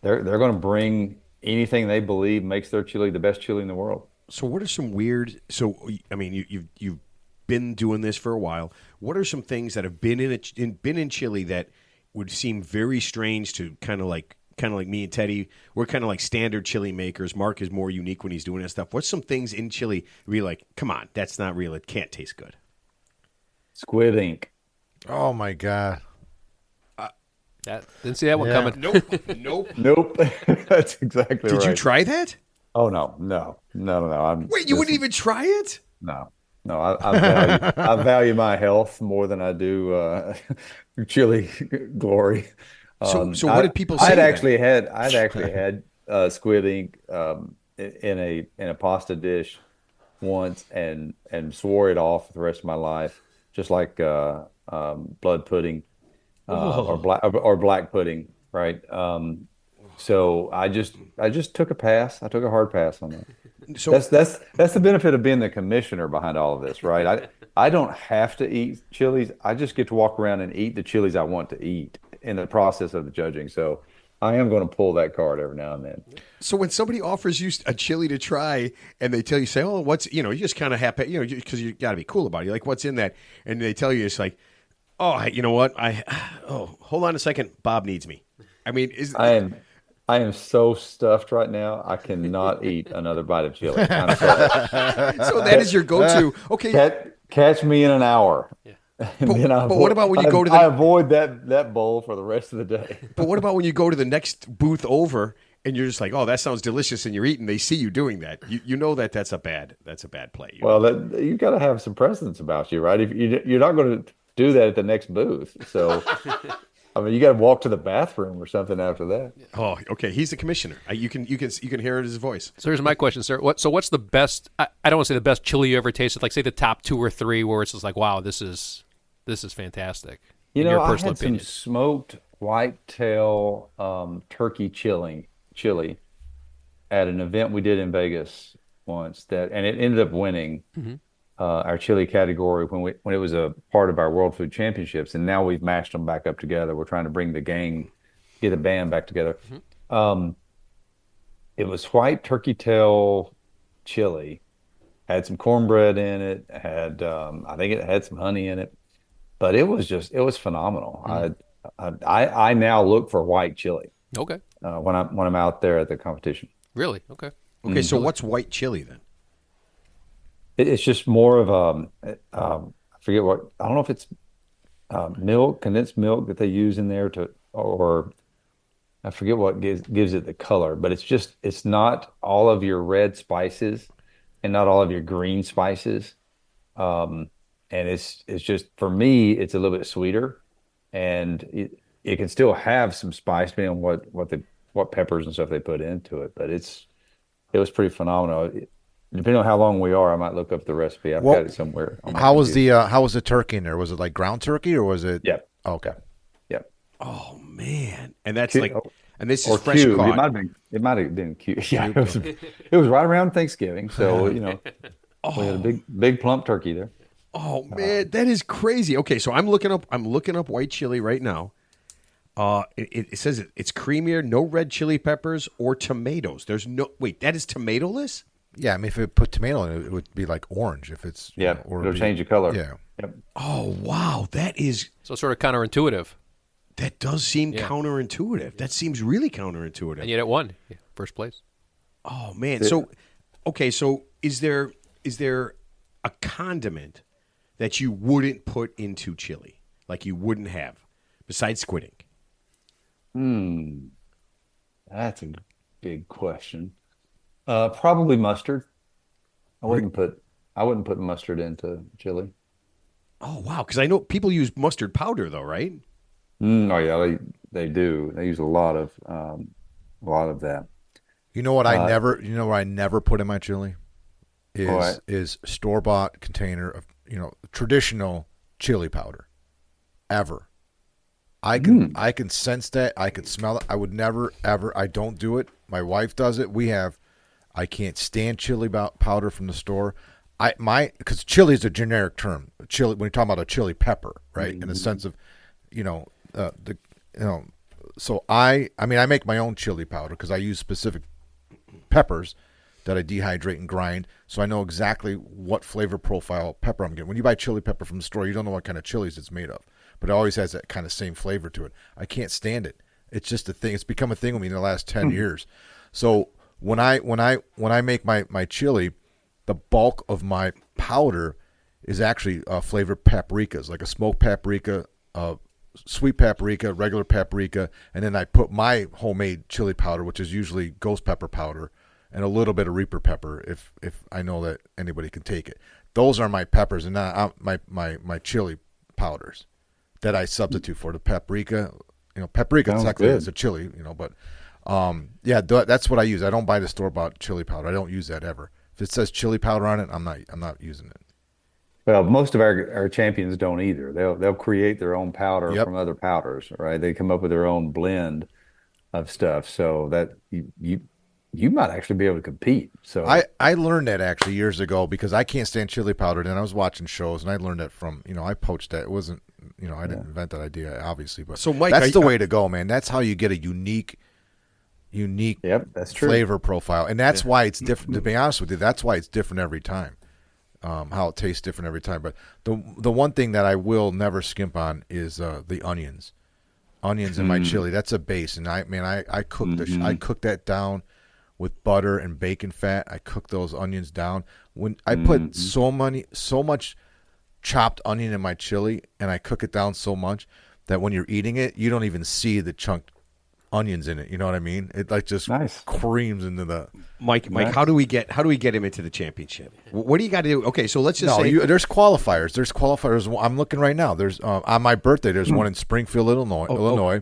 they're going to bring anything they believe makes their chili the best chili in the world. So what are some weird? So I mean, you've been doing this for a while. What are some things that have been in chili that would seem very strange to kind of like me and Teddy? We're kind of like standard chili makers. Mark is more unique when he's doing that stuff. What's some things in chili where you're like, come on, that's not real. It can't taste good. Squid ink. Oh my God. Didn't see that one coming. Nope. That's exactly right. Did you try that? Oh no. Wait, you wouldn't even try it? No. I value my health more than I do chili glory. So what did people say? I'd actually had squid ink in a pasta dish once and swore it off for the rest of my life, just like blood pudding or black pudding, right? So I just took a pass. I took a hard pass on that. So that's the benefit of being the commissioner behind all of this, right? I don't have to eat chilies. I just get to walk around and eat the chilies I want to eat in the process of the judging. So I am going to pull that card every now and then. So when somebody offers you a chili to try and they tell you, say, oh, what's, you just kind of happy, because you got to be cool about it. You're like, what's in that? And they tell you, it's like, oh, you know what? Hold on a second. Bob needs me. I mean, I am so stuffed right now. I cannot eat another bite of chili. I'm sorry. So that is your go-to. Okay. Catch me in an hour. Yeah. But what about when you go to I avoid that bowl for the rest of the day. But what about when you go to the next booth over and you're just like, oh, that sounds delicious, and you're eating, they see you doing that. You know that's a bad play. Well, you've got to have some precedence about you, right? If you're not going to do that at the next booth. So I mean, you got to walk to the bathroom or something after that. Oh, okay. He's the commissioner. You can hear it in his voice. So here's my question, sir. What's the best? I don't want to say the best chili you ever tasted. Like, say the top 2 or 3, where it's just like, wow, this is fantastic. I had some smoked whitetail turkey chili at an event we did in Vegas once, and it ended up winning our chili category when it was a part of our World Food Championships, and now we've mashed them back up together. We're trying to bring get the band back together. It was white turkey tail chili, had some cornbread in it, had I think it had some honey in it, but it was phenomenal. I now look for white chili. Okay. When I'm out there at the competition. Really? Okay. Okay. So what's white chili then? It's just more of I forget what, I don't know if it's milk, condensed milk that they use in there or I forget what gives it the color, but it's not all of your red spices and not all of your green spices. And it's just, for me, it's a little bit sweeter, and it can still have some spice depending on what peppers and stuff they put into it, but it was pretty phenomenal. Depending on how long we are, I might look up the recipe. I've got it somewhere. How was the turkey in there? Was it like ground turkey, or was it? Yep. Oh, okay. Yep. Oh man, and that's Cube, like, and this is fresh cube. caught. It might have been cute. Yeah, it was right around Thanksgiving, so we had a big plump turkey there. Oh man, that is crazy. Okay, so I'm looking up white chili right now. It says it's creamier, no red chili peppers or tomatoes. That is tomatoless? Yeah, I mean, if it put tomato in it, it would be like orange. If it's or it'll change the color. Yeah. Yep. Oh wow, that sort of counterintuitive. that does seem counterintuitive. That seems really counterintuitive. And yet it won first place. Oh man. So okay, so is there a condiment that you wouldn't put into chili? Like you wouldn't have besides squid ink? That's a big question. Probably mustard. I wouldn't put mustard into chili. Oh wow, cuz I know people use mustard powder though, right? Oh yeah, they do. They use a lot of that. You know what I never put in my chili is store-bought container of traditional chili powder. Ever. I can sense that. I can smell it. I would never ever. I don't do it. My wife does it. I can't stand chili powder from the store. Because chili is a generic term. Chili, when you're talking about a chili pepper, right? In the sense of, So I make my own chili powder because I use specific peppers that I dehydrate and grind, so I know exactly what flavor profile pepper I'm getting. When you buy chili pepper from the store, you don't know what kind of chilies it's made of, but it always has that kind of same flavor to it. I can't stand it. It's just a thing. It's become a thing with me in the last 10 years. So when I make my chili, the bulk of my powder is actually flavored paprikas, like a smoked paprika, sweet paprika, regular paprika, and then I put my homemade chili powder, which is usually ghost pepper powder, and a little bit of Reaper pepper if I know that anybody can take it. Those are my peppers and not my chili powders that I substitute for the paprika. Paprika technically is a chili, but that's what I use. I don't buy the store-bought chili powder. I don't use that ever. If it says chili powder on it, I'm not using it. Well, most of our champions don't either. They'll create their own powder from other powders, right? They come up with their own blend of stuff, so that you might actually be able to compete. So I learned that actually years ago because I can't stand chili powder. And I was watching shows and I learned that from I poached that. It wasn't I didn't invent that idea obviously, but so Mike, that's the way to go, man. That's how you get a unique that's true. flavor profile, and that's why it's different. To be honest with you, that's why it's different every time. How it tastes different every time. But the one thing that I will never skimp on is the onions. Onions in my chili. That's a base, and I cook I cook that down with butter and bacon fat. I cook those onions down. When I put so much chopped onion in my chili, and I cook it down so much that when you're eating it, you don't even see the chunked onions in it. You know what I mean? It like just creams into the Mike. How do we get him into the championship? What do you got to do? Okay, so let's just say there's qualifiers. There's qualifiers. I'm looking right now. There's on my birthday. There's one in Springfield, Illinois.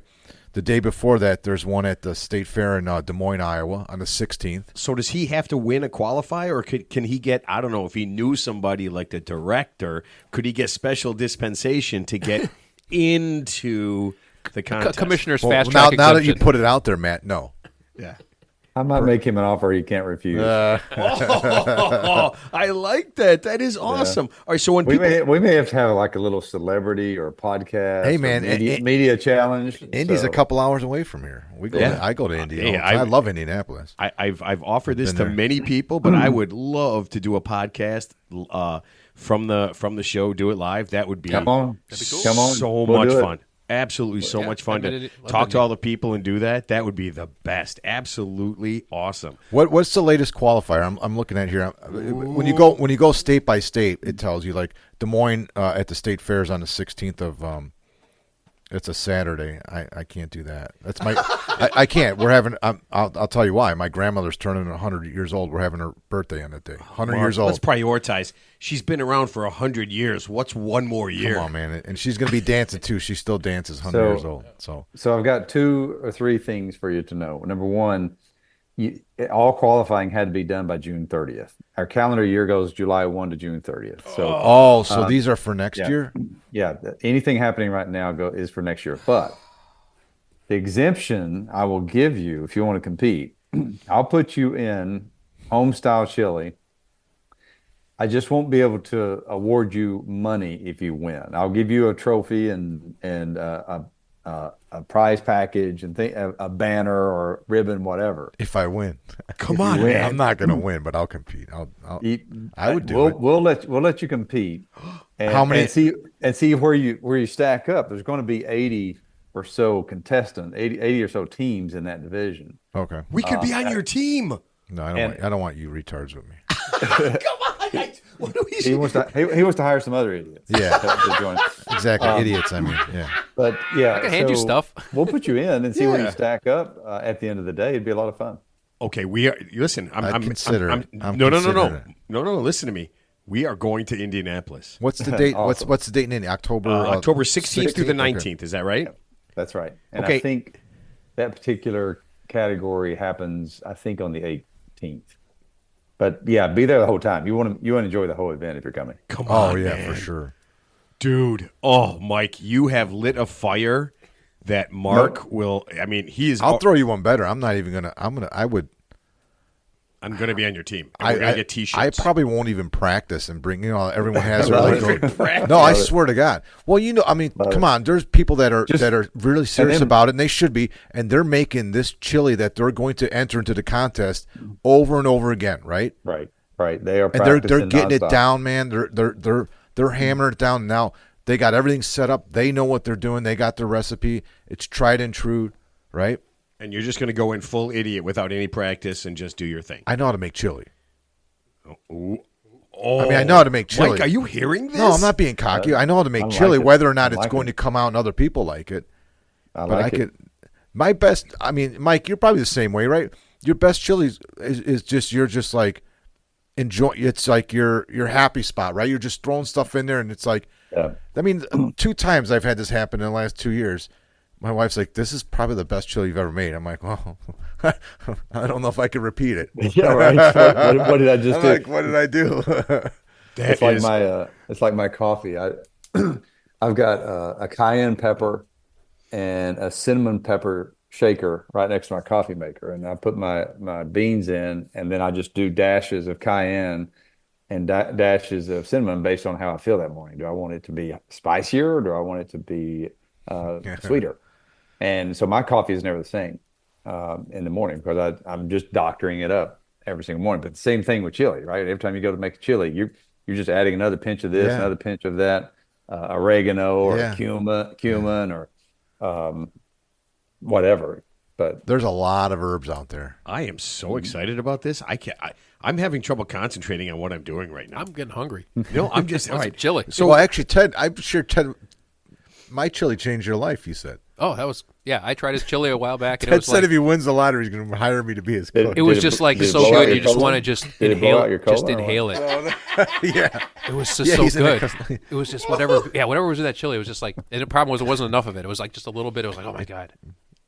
The day before that, there's one at the State Fair in Des Moines, Iowa, on the 16th. So does he have to win a qualifier, or can he get? I don't know if he knew somebody like the director. Could he get special dispensation to get into the contest? Commissioner's fast track now that you put it out there, Matt, no. Yeah. I might make him an offer he can't refuse. Oh, I like that. That is awesome. All right, so when we may have to have like a little celebrity or a podcast. Hey man, media challenge. Indy's a couple hours away from here. I go to Indy. I love Indianapolis. I've offered this to many people, but I would love to do a podcast from the show. Do it live. That would be come on. So much fun. Absolutely, so much fun to talk to all the people and do that. That would be the best. Absolutely awesome. What's the latest qualifier? I'm looking at here. When you go state by state, it tells you like Des Moines at the state fairs on the 16th of. It's a Saturday. I can't do that. That's my. I can't. We're having. I'll tell you why. My grandmother's turning 100 years old. We're having her birthday on that day. 100 years old. Let's prioritize. She's been around for 100 years. What's one more year? Come on, man. And she's going to be dancing too. She still dances. 100 years old. So I've got 2 or 3 things for you to know. Number one, all qualifying had to be done by June 30th. Our calendar year goes July 1 to June 30th. So these are for next year? Yeah. Anything happening right now is for next year. But the exemption I will give you if you want to compete, I'll put you in home style chili. I just won't be able to award you money if you win. I'll give you a trophy and a a prize package and a banner or ribbon, whatever. If I win, Come on, win. man. I'm not going to win, but I'll compete. I would do we'll, it. We'll let you compete. And, How many- and see where you stack up. There's going to be 80 or so contestants, 80 or so teams in that division. Okay. We could be on your team. No, I don't want you retards with me. Come on. What do we He wants to hire some other idiots. Yeah. to join. Exactly. Idiots, I mean. Yeah. But yeah, I can hand you stuff. We'll put you in and see where Yeah. you stack up at the end of the day. It'd be a lot of fun. Okay, we are. Listen, I'm considering it. I'm no. considering it. No. Listen to me. We are going to Indianapolis. What's the date? Awesome. What's the date in Indy? October October 16th through the 16th? 19th. Is that right? That's right. And Okay. I think that particular category happens, I think, on the 18th. But yeah, be there the whole time. You want to enjoy the whole event if you're coming. Come Oh on, yeah, man. for sure. Dude. Oh, Mike, you have lit a fire that Mark will. I mean, he is. I'll throw you one better. I'm not even gonna. I'm going to be on your team. And we're going to get T-shirts. I probably won't even practice and bring. Everyone has Not their even like. No, I swear to God. Well, I mean, come on. There's people that are really serious about it, and they should be, and they're making this chili that they're going to enter into the contest over and over again, right? Right. They are And they're practicing getting it nonstop. down, man. They're hammering it down now. They got everything set up. They know what they're doing. They got their recipe. It's tried and true, right? And you're just going to go in full idiot without any practice and just do your thing. I know how to make chili. Oh, I mean, I know how to make chili. Mike, are you hearing this? No, I'm not being cocky. I know how to make I like chili, it. whether or not I it's like going it. to come out and other people like it. I But like it. my best. I mean, Mike, you're probably the same way, right? Your best chili is just you're just like enjoy. It's like your happy spot, right? You're just throwing stuff in there, and it's like. Yeah. I mean, 2 times I've had this happen in the last 2 years. My wife's like, "This is probably the best chili you've ever made." I'm like, "Well, I don't know if I can repeat it." Yeah, right. What did I just I'm do? like, "What did I do?" It's like my coffee. I've got a cayenne pepper and a cinnamon pepper shaker right next to my coffee maker, and I put my beans in, and then I just do dashes of cayenne and dashes of cinnamon based on how I feel that morning. Do I want it to be spicier, or do I want it to be sweeter? And so my coffee is never the same in the morning because I'm just doctoring it up every single morning. But the same thing with chili, right? Every time you go to make a chili, you're just adding another pinch of this, another pinch of that, oregano or cumin or whatever. But There's a lot of herbs out there. I am so excited about this. I'm having trouble concentrating on what I'm doing right now. I'm getting hungry. No, I'm just all right. Chili. So, well, actually, Ted, I'm sure Ted, my chili changed your life. You said. Oh, that was I tried his chili a while back, and Ted it was said like if he wins the lottery, he's going to hire me to be his cook. it was Did just it- like did it so blow out good. your You just colon? want to just Did it blow inhale, out your just colon or inhale it. Yeah. It was just Yeah, so he's in good. that- It was just whatever was in that chili. It was just like, and the problem was it wasn't enough of it. It was like just a little bit. It was like, oh my god,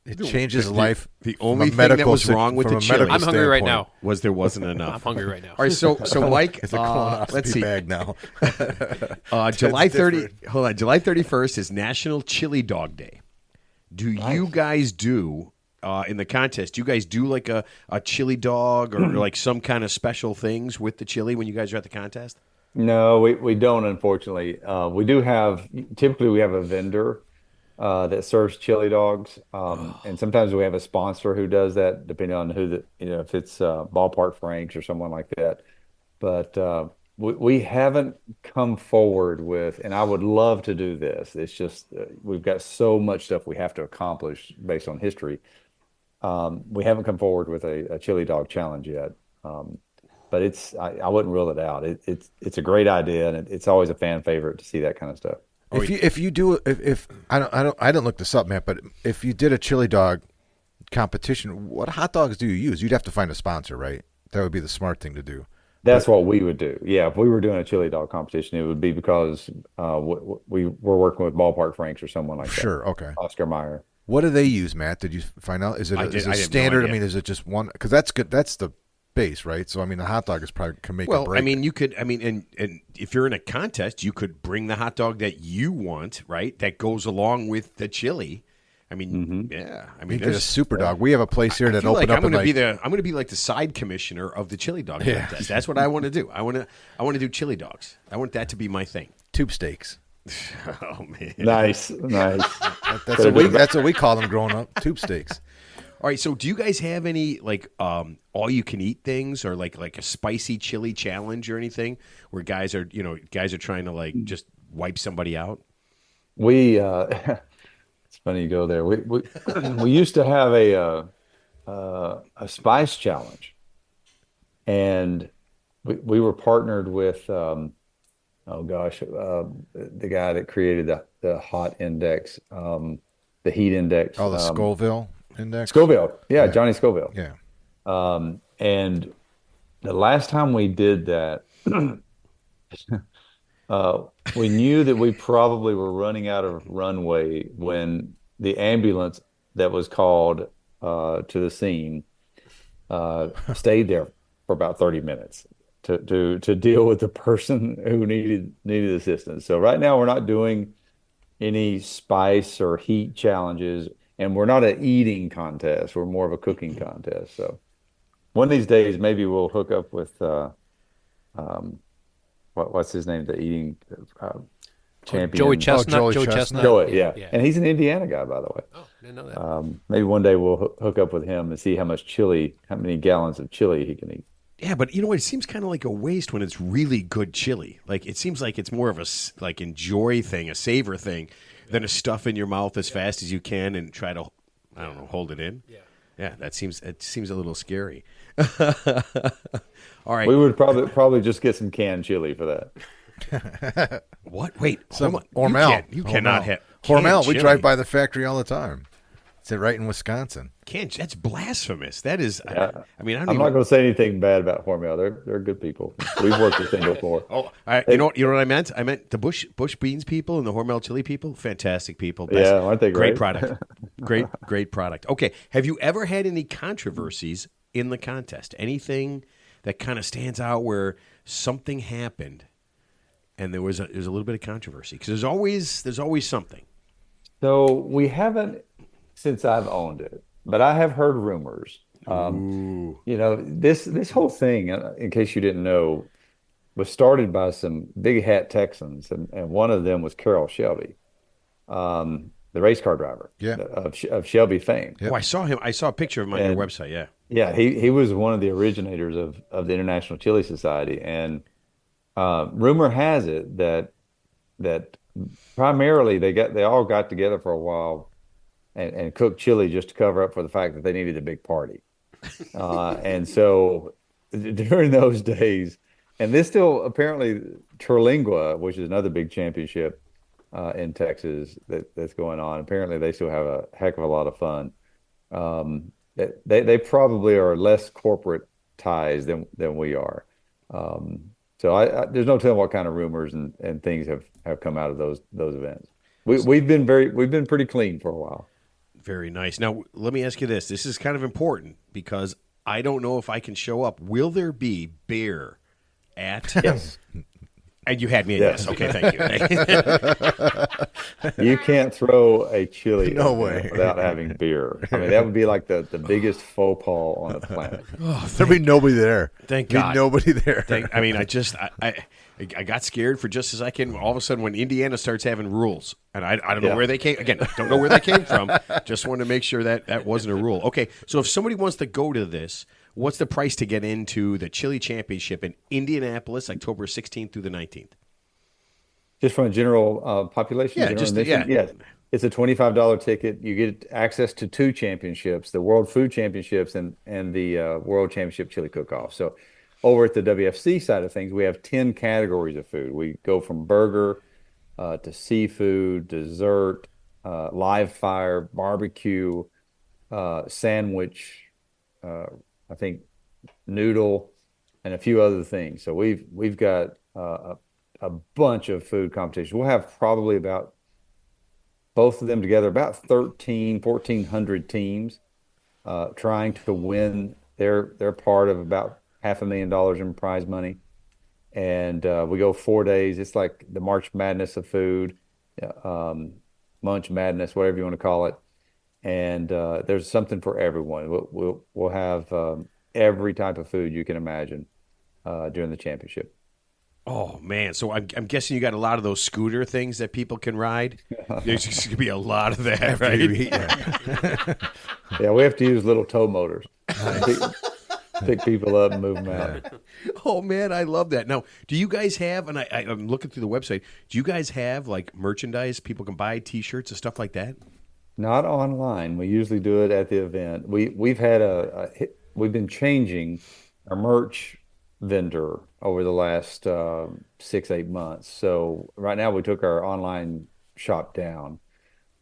It changes life. The from only a thing that medical was wrong with from the a chili- medical I'm hungry right standpoint. now. was there wasn't I'm enough. hungry right now. All right, so Mike, It's a colonoscopy let's see. bag now. July 30. different. Hold on, July 31st is National Chili Dog Day. Do you guys do in the contest? Do you guys do like a chili dog or like some kind of special things with the chili when you guys are at the contest? No, we don't, unfortunately. We do have, typically we have a vendor that serves chili dogs. And sometimes we have a sponsor who does that, depending on who if it's Ballpark Franks or someone like that. But we haven't come forward with, and I would love to do this. It's just we've got so much stuff we have to accomplish based on history. We haven't come forward with a chili dog challenge yet. But I wouldn't rule it out. It's a great idea, and it's always a fan favorite to see that kind of stuff. If you do I didn't look this up, Matt, but if you did a chili dog competition, what hot dogs do you use? You'd have to find a sponsor, right? That would be the smart thing to do. That's what we would do. Yeah, if we were doing a chili dog competition, it would be because we were working with Ballpark Franks or someone like that. Sure, okay. Oscar Mayer. What do they use, Matt? Did you find out? Is it I is have it no standard? idea. I mean, is it just one? Because that's good. That's the base, right? So I mean, the hot dog is probably can make a Well, break. I mean, you could. I mean, and if you're in a contest, you could bring the hot dog that you want, right? That goes along with the chili. I mean, yeah. I mean, you get a there's- super dog. We have a place here I that feel opened like up I'm in going to like be I'm going to be like the side commissioner of the chili dog Yeah. contest. That's what I want to do. I want to do chili dogs. I want that to be my thing. tube steaks. Oh man. Nice. That's what we call them growing up. Tube steaks. All right, so do you guys have any like all you can eat things or like a spicy chili challenge or anything where guys are trying to like just wipe somebody out? We it's funny you go there. We used to have a spice challenge, and we were partnered with oh gosh, the guy that created the hot index, the heat index. Oh, the Scoville index. Scoville, yeah, Johnny Scoville. Yeah. And the last time we did that, we knew that we probably were running out of runway when the ambulance that was called to the scene stayed there for about 30 minutes to deal with the person who needed assistance. So right now we're not doing any spice or heat challenges, and we're not an eating contest. We're more of a cooking contest. So one of these days, maybe we'll hook up with what's his name? The eating champion. Joey Chestnut. Joey Chestnut. Joey, yeah. And he's an Indiana guy, by the way. Oh, didn't know that. Maybe one day we'll hook up with him and see how many gallons of chili he can eat. Yeah, but you know what? It seems kind of like a waste when it's really good chili. Like it seems like it's more of a like enjoy thing, a savor thing, than a stuff in your mouth as fast as you can and try to, I don't know, hold it in. Yeah, it seems a little scary. All right, We would probably just get some canned chili for that. what? Wait, Some hold on. Hormel. You cannot have Hormel. canned We chili. drive by the factory all the time. It's right in Wisconsin. That's blasphemous. That is. Yeah. I mean, I don't I'm even. not going to say anything bad about Hormel. They're good people. We've worked with them before. Oh, you know what I meant? I meant the Bush beans people and the Hormel chili people. Fantastic people. Yeah, aren't they Great great? product. Great product. Okay, have you ever had any controversies in the contest? Anything that kind of stands out where something happened and there was a little bit of controversy? Because there's always something. So we haven't since I've owned it, but I have heard rumors. This whole thing, in case you didn't know, was started by some big hat Texans, and one of them was Carroll Shelby, the race car driver, of Shelby fame. Oh, I saw him. I saw a picture of him on your website. Yeah. Yeah, he was one of the originators of the International Chili Society, and rumor has it that primarily they all got together for a while and cooked chili just to cover up for the fact that they needed a big party. And so during those days, and this still apparently Terlingua, which is another big championship in Texas that's going on. Apparently they still have a heck of a lot of fun. They probably are less corporate ties than we are. So there's no telling what kind of rumors and things have come out of those events. We've been pretty clean for a while. Very nice. Now, let me ask you this. This is kind of important because I don't know if I can show up. Will there be beer at? Yes. And you had me at yes. Okay, thank you. You can't throw a chili way without having beer. I mean, that would be like the biggest faux pas on the planet. There'd be nobody there. Thank God. Nobody there. I got scared for just a second. All of a sudden, when Indiana starts having rules, and I don't know where they came. Again, don't know where they came from. Just wanted to make sure that wasn't a rule. Okay, so if somebody wants to go to this, what's the price to get into the Chili Championship in Indianapolis, October 16th through the 19th? Just from a general population? Yeah, Yes. It's a $25 ticket. You get access to two championships, the World Food Championships and the World Championship Chili Cook-Off. So over at the WFC side of things, we have 10 categories of food. We go from burger to seafood, dessert, live fire, barbecue, sandwich, I think noodle, and a few other things. So we've got a bunch of food competitions. We'll have probably about both of them together, about 1,400 teams trying to win their part of about $500,000 in prize money. And we go 4 days. It's like the March Madness of food, Munch Madness, whatever you want to call it. And there's something for everyone. We'll have every type of food you can imagine during the championship. Oh man! So I'm guessing you got a lot of those scooter things that people can ride. There's just going to be a lot of that, right? Yeah, we have to use little tow motors. Pick people up and move them out. Oh man, I love that. Now, do you guys have? And I'm looking through the website. Do you guys have like merchandise people can buy, T-shirts and stuff like that? Not online. We usually do it at the event. We've had we've been changing our merch vendor over the last 6-8 months. So right now we took our online shop down.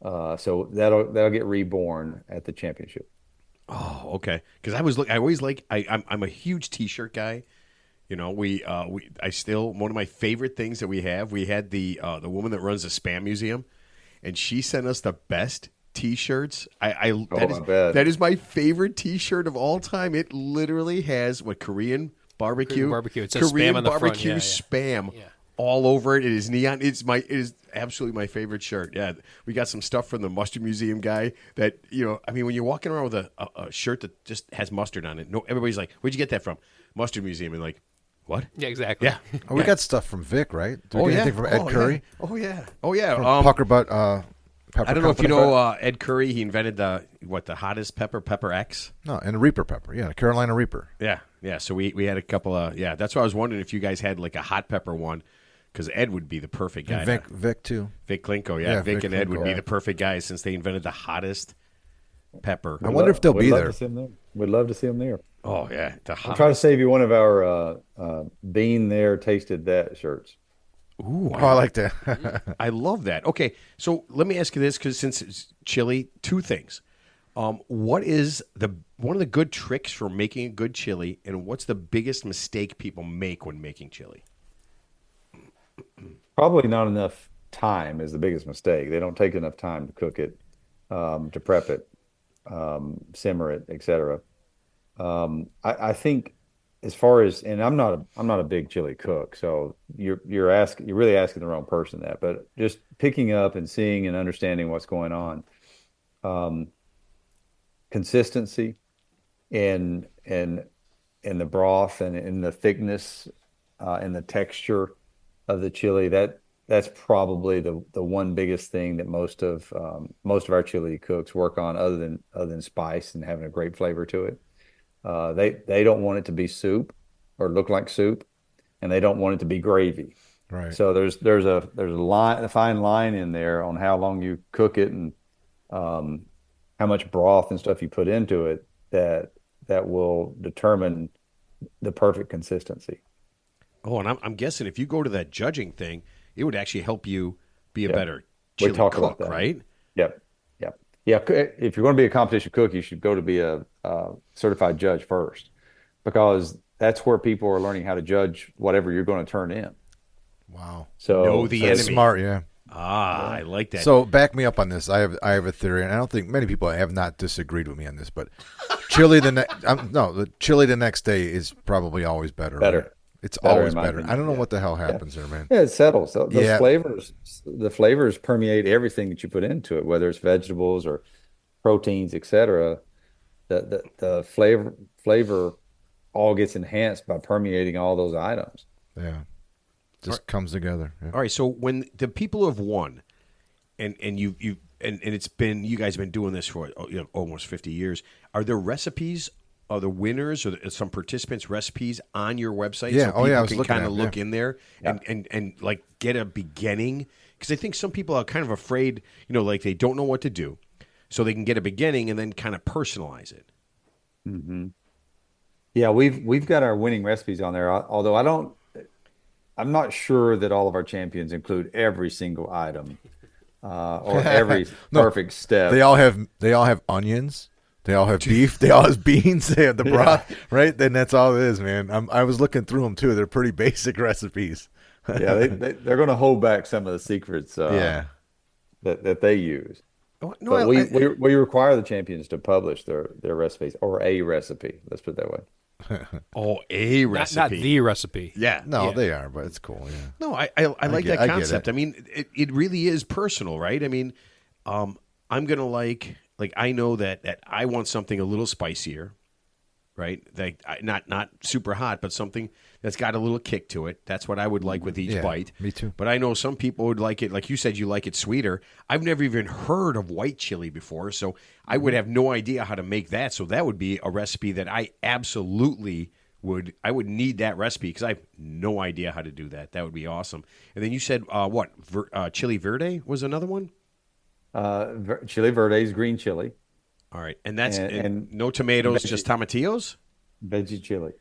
So that'll get reborn at the championship. Oh, okay. Because I always like. I'm a huge T-shirt guy. You know, I still one of my favorite things that we have. We had the woman that runs the Spam Museum, and she sent us the best T-shirts. That is my favorite T-shirt of all time. It literally has Korean barbecue. It says Korean Spam on the front. barbecue Yeah, Spam. Yeah. All over it. It is neon. It is absolutely my favorite shirt. Yeah, we got some stuff from the Mustard Museum guy that when you're walking around with a shirt that just has mustard on it, everybody's like, "Where'd you get that from?" Mustard Museum, and like, what? Yeah, exactly. Yeah. Oh, we got stuff from Vic, right? Did we get anything from Ed Curry? Yeah. Oh yeah. From Puckerbutt. Pepper I don't know if you Company? know Ed Curry. He invented the hottest Pepper X. No, and a Reaper pepper. Yeah, Carolina Reaper. Yeah. So we had a couple of That's why I was wondering if you guys had like a hot pepper one. Because Ed would be the perfect guy. And Vic too. Vic Klinko, yeah. Vic and Ed would be yeah. the perfect guys since they invented the hottest pepper. I wonder if they'll be there. We'd love to see them there. Oh, yeah. I'll try to save you one of our Bean There, Tasted That shirts. Ooh, I like that. I love that. Okay, so let me ask you this, because since it's chili, two things. What is one of the good tricks for making a good chili, and what's the biggest mistake people make when making chili? Probably not enough time is the biggest mistake. They don't take enough time to cook it, to prep it, simmer it, etc. I think as far as, and I'm not a big chili cook, so you're really asking the wrong person that, but just picking up and seeing and understanding what's going on, consistency in the broth and in the thickness, and the texture of the chili, that's probably the one biggest thing that most of our chili cooks work on, other than spice and having a great flavor to it. They don't want it to be soup or look like soup, and they don't want it to be gravy. Right. So there's a fine line in there on how long you cook it and how much broth and stuff you put into it that will determine the perfect consistency. Oh, and I'm guessing if you go to that judging thing, it would actually help you be a better chili talk cook, about that. right? Yep. Yeah. If you're going to be a competition cook, you should go to be a certified judge first, because that's where people are learning how to judge whatever you're going to turn in. Wow. So know the That's enemy. smart, yeah. I like that. So back me up on this. I have a theory, and I don't think many people have not disagreed with me on this, but chili the chili the next day is probably always better. Better. Right? It's Better, always in my better. opinion. I don't know Yeah. what the hell happens there, man. Yeah, it settles. Those Yeah. the flavors permeate everything that you put into it, whether it's vegetables or proteins, etc. The flavor all gets enhanced by permeating all those items. Yeah. Just comes together. Yeah. All right, so when the people who have won, and it's been, you guys have been doing this for almost 50 years, are there recipes? Are the winners or some participants' recipes on your website? Yeah. So people I was can looking kind at of it, look in there and like get a beginning. Because I think some people are kind of afraid, like they don't know what to do. So they can get a beginning and then kind of personalize it. Mm-hmm. Yeah, we've got our winning recipes on there. Although I'm not sure that all of our champions include every single item, or every perfect step. They all have onions. They all have beef. They all have beans. They have the broth, right? Then that's all it is, man. I was looking through them too. They're pretty basic recipes. Yeah, they're going to hold back some of the secrets. That they use. No, But we require the champions to publish their recipes, or a recipe. Let's put it that way. A recipe, Not the recipe. Yeah, No, yeah. they are, but it's cool. Yeah. No, I like that get concept. it. I mean, it really is personal, right? I mean, I'm gonna like I know that I want something a little spicier, right? Like not super hot, but something that's got a little kick to it. That's what I would like with each Yeah, bite. me too. But I know some people would like it, like you said, you like it sweeter. I've never even heard of white chili before, so I would have no idea how to make that. So that would be a recipe that I absolutely would. I would need that recipe because I have no idea how to do that. That would be awesome. And then you said chili verde was another one. Chili verde is green chili. All right, and that's And no tomatoes, veggie- just tomatillos. Veggie chili.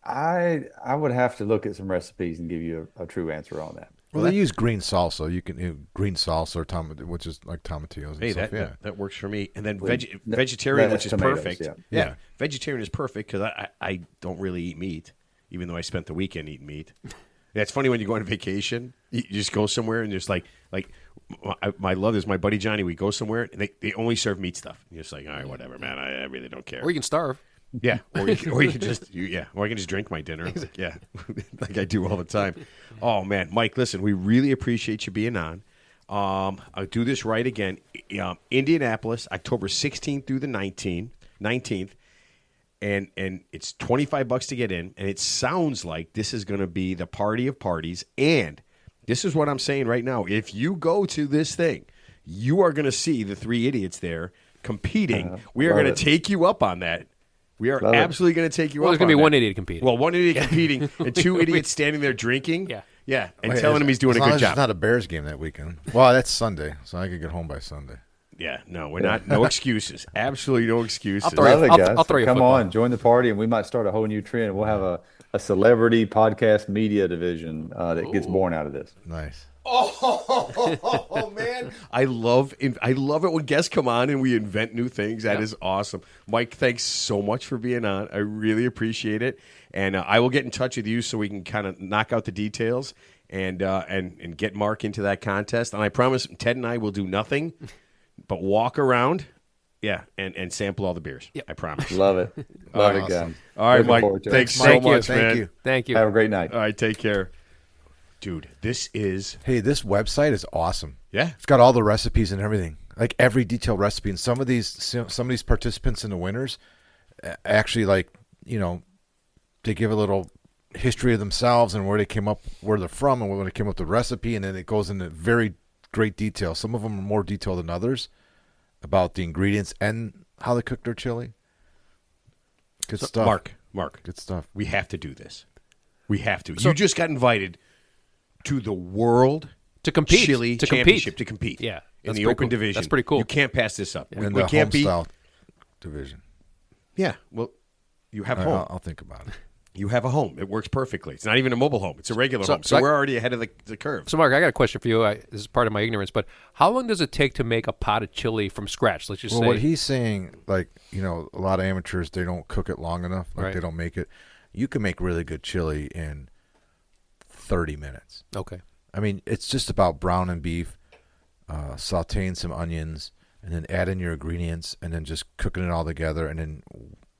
I would have to look at some recipes and give you a true answer on that. Well, they use green salsa. You can green salsa or which is like tomatillos. And Hey, stuff. that works for me. And then With- vegetarian, that's which is tomatoes, perfect. yeah. Yeah, vegetarian is perfect because I don't really eat meat, even though I spent the weekend eating meat. Yeah, it's funny when you go on vacation, you just go somewhere and there's like my love is my buddy Johnny. We go somewhere and they only serve meat stuff. You're just like, all right, whatever, man. I really don't care. Or you can starve. Yeah, or you can just or I can just drink my dinner. Yeah, like I do all the time. Oh man, Mike, listen, we really appreciate you being on. I'll do this right again. Indianapolis, October 16th through the 19th, and it's $25 to get in. And it sounds like this is going to be the party of parties. And this is what I'm saying right now: if you go to this thing, you are going to see the three idiots there competing. We are Love going it. to take you up on that. We are Love it. absolutely going to take you Well, up there's going to on be one that. idiot competing. Well, one idiot competing and two idiots standing there drinking. Yeah. And Wait, telling him he's doing as a long good as job. It's not a Bears game that weekend. Well, that's Sunday, so I could get home by Sunday. Yeah, no, we're not. No excuses. Absolutely no excuses. throw you- Love it, I'll- guys. I'll throw you a Come football. on, join the party, and we might start a whole new trend. We'll have a celebrity podcast media division that gets born out of this. Nice. Oh man, I love it when guests come on and we invent new things. That is awesome. Mike, thanks so much for being on. I really appreciate it, and I will get in touch with you so we can kind of knock out the details and get Mark into that contest. And I promise, Ted and I will do nothing but walk around, and sample all the beers. Yep. I promise. Love it. Love it, awesome. guys. All right, Looking Mike. forward to it. Thanks so Thank you. much, Thank man. you. Thank you. Have a great night. All right, take care, dude. This is Hey, this website is awesome. yeah. It's got all the recipes and everything, like every detailed recipe. And some of these participants and the winners, actually, they give a little history of themselves and where they came up, where they're from, and when they came up with the recipe, and then it goes into very great detail. Some of them are more detailed than others about the ingredients and how they cook their chili. Good stuff. Mark, Good stuff. we have to do this. We have to. You just got invited to the World To compete. Chili To compete. Championship to compete. Yeah, in that's the pretty open cool. division. That's pretty cool. You can't pass this up. In We the can't home be. style division. Yeah. Well, you have All home. right, I'll think about it. You have a home. It works perfectly. It's not even a mobile home. It's a regular So- home. so So I- we're already ahead of the curve. So, Mark, I got a question for you. This is part of my ignorance, but how long does it take to make a pot of chili from scratch? Let's just Well, say. what he's saying, a lot of amateurs, they don't cook it long enough. Right. They don't make it. You can make really good chili in 30 minutes. Okay. I mean, it's just about browning beef, sauteing some onions, and then adding your ingredients, and then just cooking it all together. And then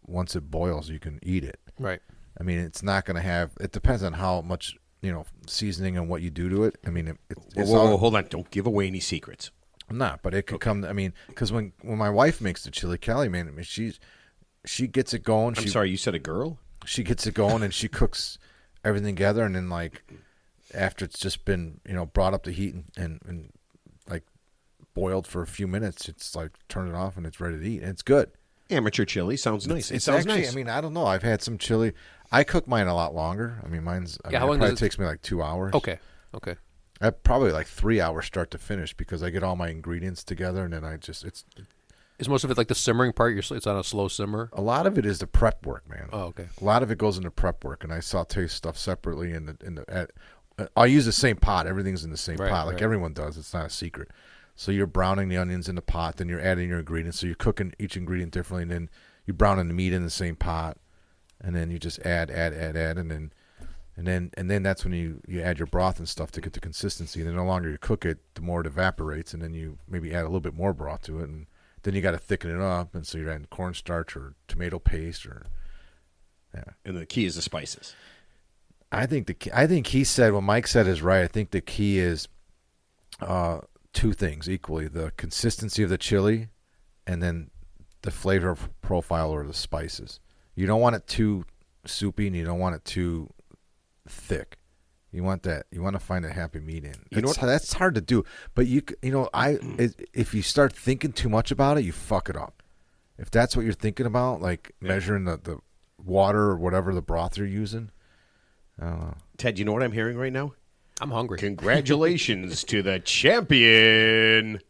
once it boils, you can eat it. Right. I mean, it's not going to have. It depends on how much seasoning and what you do to it. I mean, it's Whoa, all, hold on. Don't give away any secrets. not, but it could come. I mean, because when my wife makes the chili, Kelly, man, I mean, she gets it going. I'm sorry, you said a girl? She gets it going and she cooks everything together, and then after it's just been brought up to heat and boiled for a few minutes, it's turn it off and it's ready to eat, and it's good. Amateur chili sounds nice. It It's sounds actually, nice. I mean, I don't know. I've had some chili. I cook mine a lot longer. I mean, mine's. Yeah, how it long probably does it- takes me 2 hours. Okay. I probably 3 hours start to finish because I get all my ingredients together, and then Is most of it like the simmering part? It's on a slow simmer. a lot of it is the prep work, man. Oh, okay. A lot of it goes into prep work, and I saute stuff separately. I'll use the same pot. Everything's in the same Right, pot, like right. everyone does. It's not a secret. So you're browning the onions in the pot, then you're adding your ingredients. So you're cooking each ingredient differently, and then you're browning the meat in the same pot, and then you just add, and then that's when you add your broth and stuff to get the consistency. And then the longer you cook it, the more it evaporates, and then you maybe add a little bit more broth to it, and then you got to thicken it up, and so you're adding cornstarch or tomato paste or. And the key is the spices. I think he said what Mike said is right. I think the key is two things equally: the consistency of the chili, and then the flavor profile or the spices. You don't want it too soupy, and you don't want it too thick. You want that. You want to find a happy median. That's hard to do. But if you start thinking too much about it, you fuck it up. If that's what you're thinking about, like measuring the water or whatever the broth you're using, I don't know. Ted, you know what I'm hearing right now? I'm hungry. Congratulations to the champion.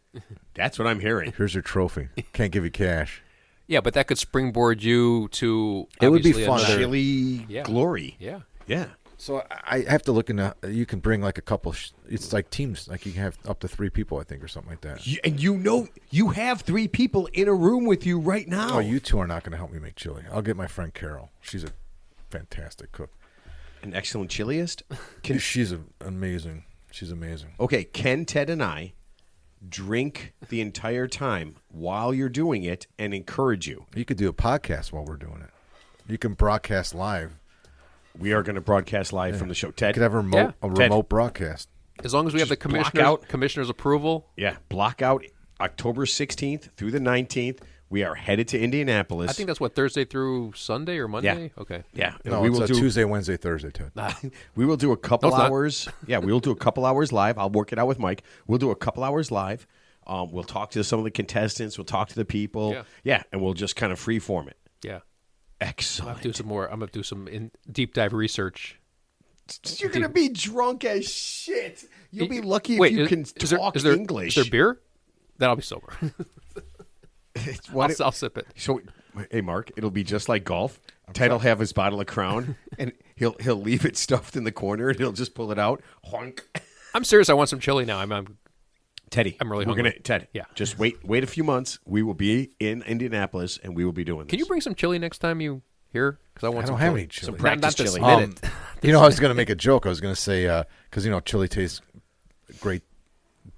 That's what I'm hearing. Here's your trophy. Can't give you cash. Yeah, but that could springboard you to. It would be obviously fun. another- Chili Yeah. glory. Yeah. Yeah. So I have to look into. You can bring like a couple. It's like teams. Like you can have up to 3 people, I think, or something like that. And you have 3 people in a room with you right now. Oh, you two are not going to help me make chili. I'll get my friend Carol. She's a fantastic cook. An excellent chiliist. She's amazing. She's amazing. Okay, can Ted and I drink the entire time while you're doing it and encourage you? You could do a podcast while we're doing it. You can broadcast live. We are going to broadcast live from the show. You Ted, could have a remote, Yeah. Ted. broadcast. As long as we have the block out. commissioner's approval. yeah, block out October 16th through the 19th. We are headed to Indianapolis. I think that's what, Thursday through Sunday or Monday? Okay. Yeah, No, we it's will a do Tuesday, Wednesday, Thursday, Ted. We will do a couple No, it's not. hours. Yeah, we will do a couple hours live. I'll work it out with Mike. We'll do a couple hours live. We'll talk to some of the contestants. We'll talk to the people. Yeah. And we'll just kind of freeform it. Yeah. Excellent. I'm going to do some deep dive research. You're going to be drunk as shit. You'll be lucky Wait, if you can talk English. Is there beer? Then I'll be sober. What I'll sip it. So, hey, Mark, it'll be just like golf. Ted will have his bottle of Crown, and he'll leave it stuffed in the corner, and he'll just pull it out. Honk. I'm serious. I want some chili now. I'm Teddy, I'm really we're hungry. gonna Ted. Yeah. Just wait a few months. We will be in Indianapolis, and we will be doing this. Can you bring some chili next time you here? Because I want I some don't have chili. any chili. Some practice not to chili. submit it. I was going to make a joke. I was going to say, because, chili tastes great,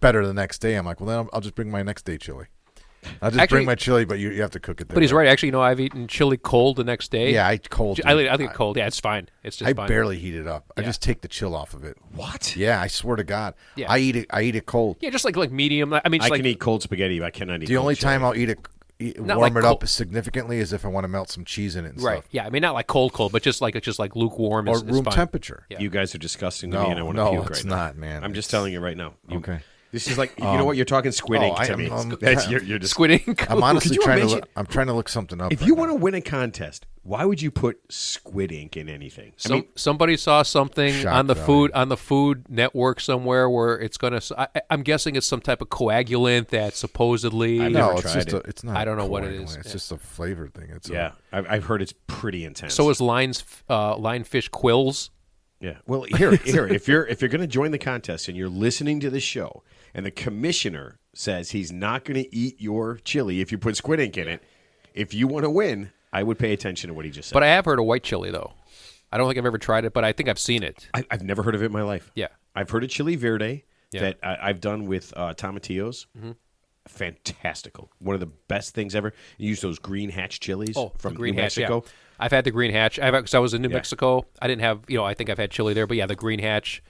better the next day. I'm like, well, then I'll just bring my next day chili. I'll just Actually- bring my chili, but you have to cook it there. But he's right. Actually, I've eaten chili cold the next day. Yeah, I cold. I think cold. Yeah, it's fine. It's just I fine. barely heat it up. I Yeah. just take the chill off of it. What? Yeah, I swear to God. Yeah. I eat it cold. Yeah, just like medium. I mean, I just like can eat cold spaghetti, but I cannot eat. The cold only chili. time I'll Not warm like it up cold. significantly is if I want to melt some cheese in it and right. stuff. Yeah, I mean not like cold, but just like lukewarm Or is room fine. temperature. Yeah. You guys are disgusting to No, me, and I want to no, puke it's right now. not, man. I'm just telling you right now. Okay. This is like you know what you're talking squid ink to me. You're just Squid ink. I'm honestly Could you trying to imagine- look. I'm trying to look something up. If right you now. want to win a contest, why would you put squid ink in anything? I mean, Somebody saw something Shock on the value. Food Network somewhere where it's going to. I'm guessing it's some type of coagulant that supposedly. I've no, never it's tried just it. it's not. I don't know what it coagulant. is. It's Yeah. just a flavor thing. It's yeah, I've heard it's pretty intense. So is lionfish quills. Yeah. Well, here, if you're going to join the contest and you're listening to the show, and the commissioner says he's not going to eat your chili if you put squid ink in it, if you want to win, I would pay attention to what he just said. But I have heard of white chili though. I don't think I've ever tried it, but I think I've seen it. I've never heard of it in my life. Yeah. I've heard of chili verde Yeah. that I've done with tomatillos. Mm-hmm. Fantastical. One of the best things ever. You use those green hatch chilies from the green New hatch. Mexico. Yeah. I've had the green hatch. Because I was in New Yeah. Mexico. I didn't have. I think I've had chili there, but yeah, the green hatch.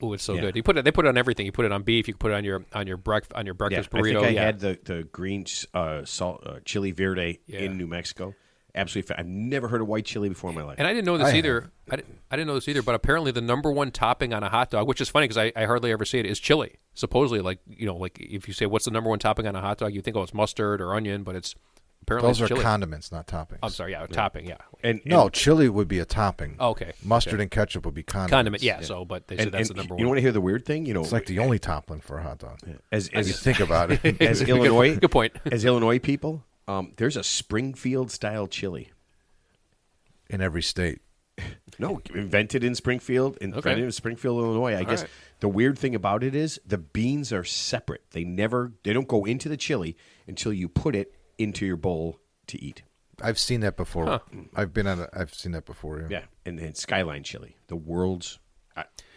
Ooh, it's so Yeah. good. They put it on everything. You put it on beef. You can put it on your breakfast Yeah, breakfast I burrito. think I yeah. had the green salt chili verde Yeah. in New Mexico. Absolutely, I've never heard of white chili before in my life. And I didn't know this I either. I didn't know this either. But apparently, the number one topping on a hot dog, which is funny because I hardly ever see it, is chili. Supposedly, like if you say what's the number one topping on a hot dog, you think it's mustard or onion, but it's apparently those it's are chili. condiments, not toppings. I'm sorry, topping, yeah. and No, chili would be a topping. Oh, okay. Mustard and ketchup would be condiments. Condiment, yeah. So, but they said that's the number you one. want to hear the weird thing? It's like the only topping for a hot dog. as If you think about it. as Illinois, Good point. as Illinois people, there's a Springfield style chili. In every state. No, invented in Springfield, in Springfield, Illinois. I guess right. the weird thing about it is the beans are separate. They don't go into the chili until you put it into your bowl to eat. I've seen that before. I've seen that before. Yeah. Yeah, and Skyline chili, the world's.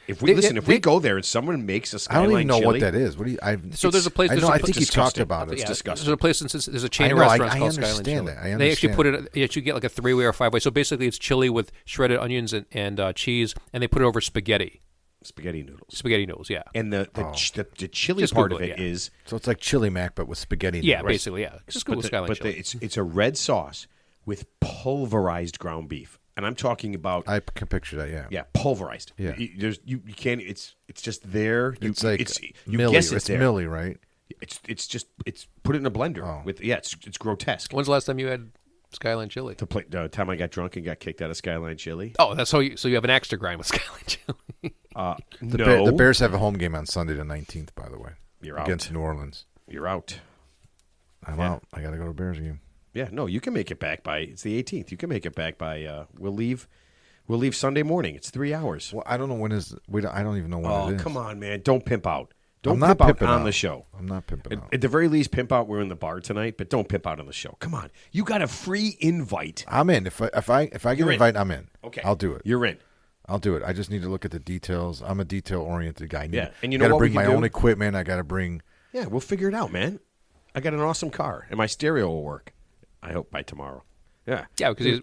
If we go there and someone makes a I Skyline don't even know chili, what that is. What do you? So there's a place. I There's know. a I place- think you talked about it. Yeah, disgusting. There's a place. There's a chain I of know, restaurants I called Skyline understand Chili. that. I They actually understand put it. You get like a 3-way or 5-way. So basically, it's chili with shredded onions and cheese, and they put it over spaghetti. spaghetti noodles. Spaghetti noodles, yeah. And the chili Just part Google of it, it is yeah. So it's like chili mac, but with spaghetti. Yeah, noodles. basically, yeah. Just Google Skyline chili. it's a red sauce with pulverized ground beef. And I'm talking about I can picture that. Yeah. yeah, pulverized. Yeah. You can't. It's just there. It's like you Millie. guess It's there. Millie, right? It's just put it in a blender Oh. with it's grotesque. When's the last time you had Skyline chili? The time I got drunk and got kicked out of Skyline Chili. Oh, that's so you have an axe to grind with Skyline chili. The Bears have a home game on Sunday the 19th, by the way. You're against out. New Orleans. You're out. I'm Yeah. out. I got to go to a Bears game. Yeah, no, you can make it back by. It's the 18th. You can make it back by. We'll leave Sunday morning. It's 3 hours. Well, I don't know when is. I don't even know when Oh, it is. come on, man! Don't pimp out. I'm Don't not pimp out pimping on out. the show. I'm not pimping out. At the very least, pimp out. We're in the bar tonight, but don't pimp out on the show. Come on, you got a free invite. I'm in. If I get You're an in. invite, I'm in. Okay, I'll do it. You're in. I'll do it. I just need to look at the details. I'm a detail oriented guy. Yeah, and you I know got to what we bring can my do? own equipment. I got to bring. Yeah, we'll figure it out, man. I got an awesome car, and my stereo will work. I hope by tomorrow. Yeah. Yeah, because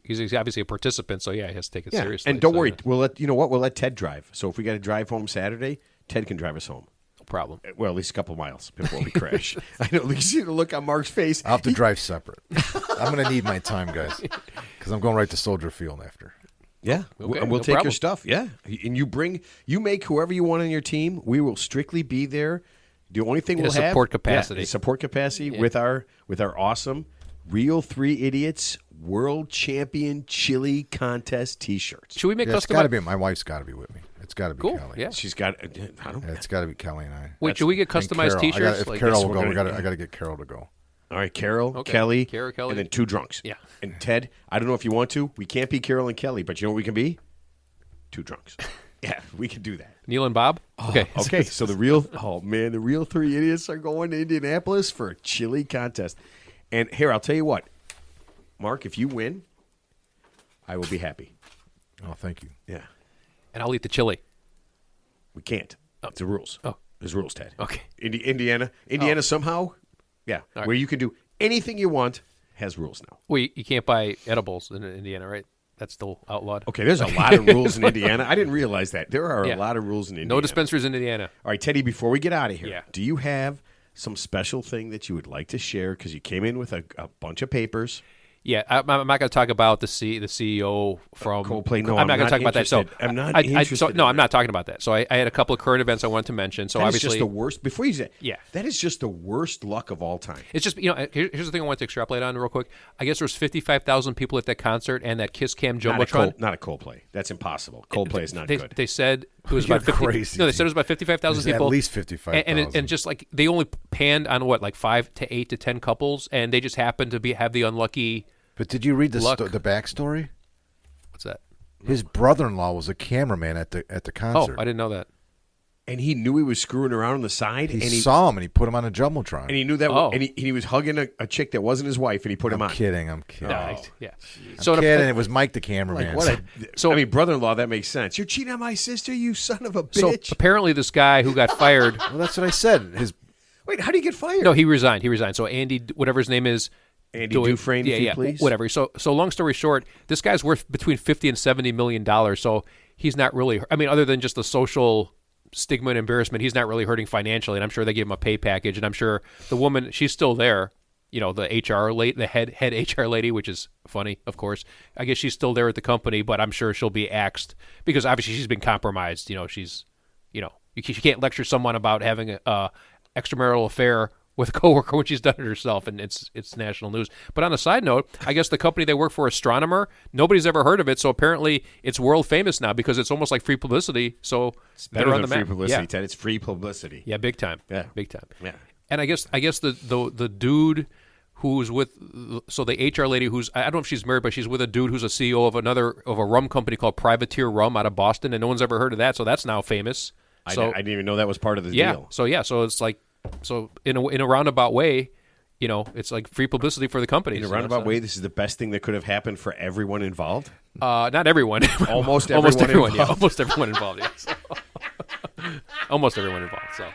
he's obviously a participant, so yeah, he has to take it Yeah, seriously. and don't so, worry. yeah, We'll let Ted drive. So if we got to drive home Saturday, Ted can drive us home. no problem. Well, at least a couple miles before we crash. I know. You see the look on Mark's face. I'll have to drive separate. I'm going to need my time, guys, because I'm going right to Soldier Field after. Yeah, Okay, and we'll no take problem. your stuff. Yeah, and you make whoever you want on your team. We will strictly be there. The only thing In a we'll have support capacity. support capacity with our awesome Real Three Idiots World Champion Chili Contest T-shirts. Should we make Yeah, it's got to customized? be. My wife's got to be with me. It's got to be Cool. Kelly. Yeah. She's got. I don't. Yeah, it's got to be Kelly and I. Wait, should we get And customized Carol. T-shirts? If Like- Carol Yes, will we're go, gonna- I got to get Carol to go. All right, Carol, Okay. Kelly, Carol, Kelly. and then two drunks. Yeah. And Ted, I don't know if you want to. We can't be Carol and Kelly, but you know what we can be? Two drunks. Yeah, we can do that. Neil and Bob. Okay. Okay, so the real Three Idiots are going to Indianapolis for a chili contest. And here, I'll tell you what, Mark, if you win, I will be happy. Oh, thank you. Yeah, And I'll eat the chili. we can't. It's the rules. Oh. There's rules, Ted. Okay. Indiana somehow, yeah, right. where you can do anything you want has rules now. Well, you can't buy edibles in Indiana, right? That's still outlawed. Okay, there's a lot of rules in Indiana. I didn't realize that. There are Yeah. a lot of rules in Indiana. No dispensaries in Indiana. All right, Teddy, before we get out of here, Yeah. do you have some special thing that you would like to share? Because you came in with a bunch of papers. Yeah, I'm not going to talk about the CEO from Coldplay. No, I'm not going not to talk about that. So interested. I'm not so interested no, in I'm not talking about that. So I had a couple of current events I wanted to mention. So That is obviously, just the worst. Before you say, Yeah. that is just the worst luck of all time. it's just here's the thing I want to extrapolate on real quick. I guess there was 55,000 people at that concert and that Kiss Cam jumbotron. Not a Coldplay. That's impossible. Coldplay is not they, good. They said it was You're about 50, crazy. No, they said it was about 55,000 There's people. at least 55,000. And just like they only panned on what, like 5 to 8 to 10 couples, and they just happened to have the unlucky. But did you read the Luck. the backstory? What's that? His brother-in-law was a cameraman at the Oh, concert. I didn't know that. and he knew he was screwing around on the side. He and he saw him and he put him on a jumbotron. and he knew that. Oh. And he was hugging a chick that wasn't his wife, and he put him I'm on. kidding. I'm kidding. Yeah. I'm So kidding. It was Mike the cameraman. What a, So- I mean, brother-in-law. That makes sense. You're cheating on my sister, you son of a So bitch. apparently, this guy who got fired. Well, that's what I said. His Wait, how do you get fired? No, he resigned. So Andy, whatever his name is, Andy Dufresne, if you please. whatever. So long story short, this guy's worth between $50 and $70 million. So he's not really. I mean, other than just the social stigma and embarrassment, he's not really hurting financially. And I'm sure they gave him a pay package. And I'm sure the woman, she's still there. You know, the HR lady, the head HR lady, which is funny, of course. I guess she's still there at the company, but I'm sure she'll be axed because obviously she's been compromised. You know, you can't lecture someone about having a extramarital affair with a coworker when she's done it herself, and it's national news. But on a side note, I guess the company they work for, Astronomer, nobody's ever heard of it, so apparently it's world famous now because it's almost like free publicity. So Better they're on than the free map. publicity, Yeah. Ted. It's free publicity. Yeah, big time. Yeah. Big time. Yeah. And I guess the dude who's with the HR lady who's, I don't know if she's married, but she's with a dude who's a CEO of a rum company called Privateer Rum out of Boston, and no one's ever heard of that, so that's now famous. I So didn't even know that was part of the yeah, deal. so it's like, so in a roundabout way, you know, it's like free publicity for the company. In a roundabout way, this is the best thing that could have happened for everyone involved. Not everyone. Almost almost everyone everyone. Yeah, involved. almost everyone involved. Yes. Almost everyone involved. So,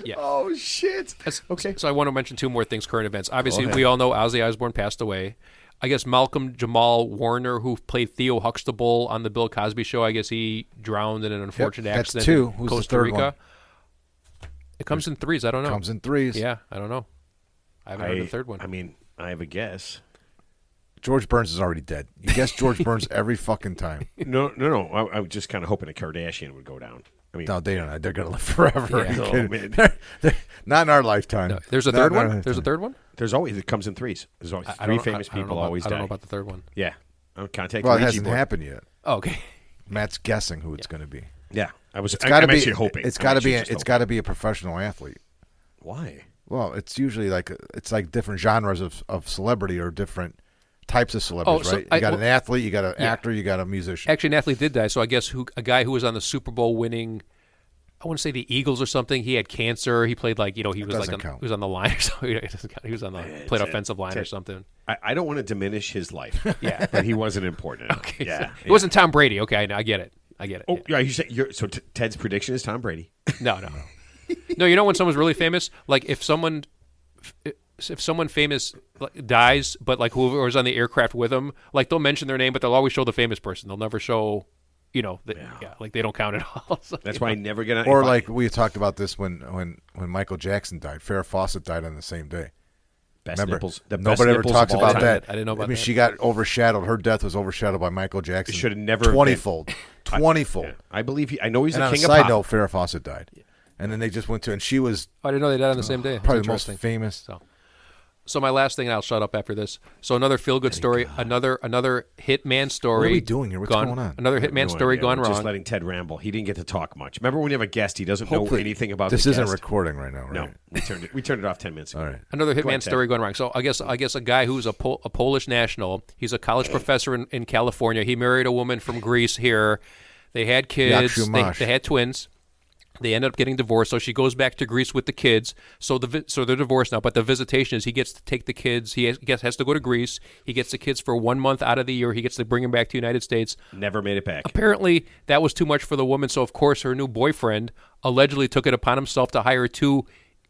yeah. Oh shit! Okay. So I want to mention two more things, current events. Obviously, ahead. we all know Ozzy Osbourne passed away. I guess Malcolm Jamal Warner, who played Theo Huxtable on the Bill Cosby Show, I guess he drowned in an unfortunate that's accident two. in Who's the Costa third Rica. one? It comes in threes. I don't know. comes in threes. Yeah, I don't know. I haven't heard the third one. I mean, I have a guess. George Burns is already dead. You guess George Burns every fucking time. No. I was just kind of hoping a Kardashian would go down. I mean, No, they don't. They're gonna live forever. Yeah. Are you Oh, kidding? man. Not in our lifetime. No, there's a Not third in our one. lifetime. There's a third one. There's always it comes in threes. There's always I three don't- famous I don't people know about- always I don't die. know about the third one. Yeah. Contact Well, it Ouija hasn't board. happened yet. Oh, okay. Matt's guessing who it's going to be. Yeah, I was. It's got to I'm be. actually hoping. It's I'm got to actually be. just It's hoping. got to be a professional athlete. Why? Well, it's usually like different genres of celebrity or different types of celebrities, so right? You got an well, athlete, you got an yeah. actor, you got a musician. Actually, an athlete did die. So I guess a guy who was on the Super Bowl winning, I want to say the Eagles or something. He had cancer. He played he was doesn't count. he was on the line or something. It doesn't count. He was on the played offensive line or something. I don't want to diminish his life. Yeah. but he wasn't important. enough. Okay, Yeah. so it wasn't Tom Brady. Okay, I get it. I get it. Oh, yeah. You say so. Ted's prediction is Tom Brady. No. No, you know when someone's really famous, like if someone famous dies, but like whoever was on the aircraft with them, like they'll mention their name, but they'll always show the famous person. They'll never show, like they don't count at all. So, That's why I never get on. Or if I- like we talked about this when Michael Jackson died. Farrah Fawcett died on the same day. best Remember, nipples. The best nobody ever nipples talks of all about time. that. I didn't know about I mean, that. she got overshadowed. Her death was overshadowed by Michael Jackson. It should have never been- 20-fold. 20-fold. Yeah. I believe I know he's And the on a king of side pop. note, Farrah Fawcett died. And then they just went to, and she was I didn't know they died on the same day. That's probably the most interesting. famous. So my last thing, and I'll shut up after this. So another feel-good story, another hitman story. What are we doing here? What's gone, going on? Another hitman No story idea. gone We're wrong. Just letting Ted ramble. He didn't get to talk much. Remember when you have a guest, he doesn't know Hopefully- anything about this the isn't guest. recording right now, right? No, we turned it off 10 minutes ago. All right. Another Go hitman ahead, Ted. story going wrong. So I guess a guy who's a Polish national. He's a college professor in California. He married a woman from Greece here. They had kids. Yakshu They Mash. had twins. They ended up getting divorced, so she goes back to Greece with the kids. So they're divorced now. But the visitation is he gets to take the kids. He has to go to Greece. He gets the kids for 1 month out of the year. He gets to bring them back to the United States. Never made it back. Apparently, that was too much for the woman. So of course, her new boyfriend allegedly took it upon himself to hire 2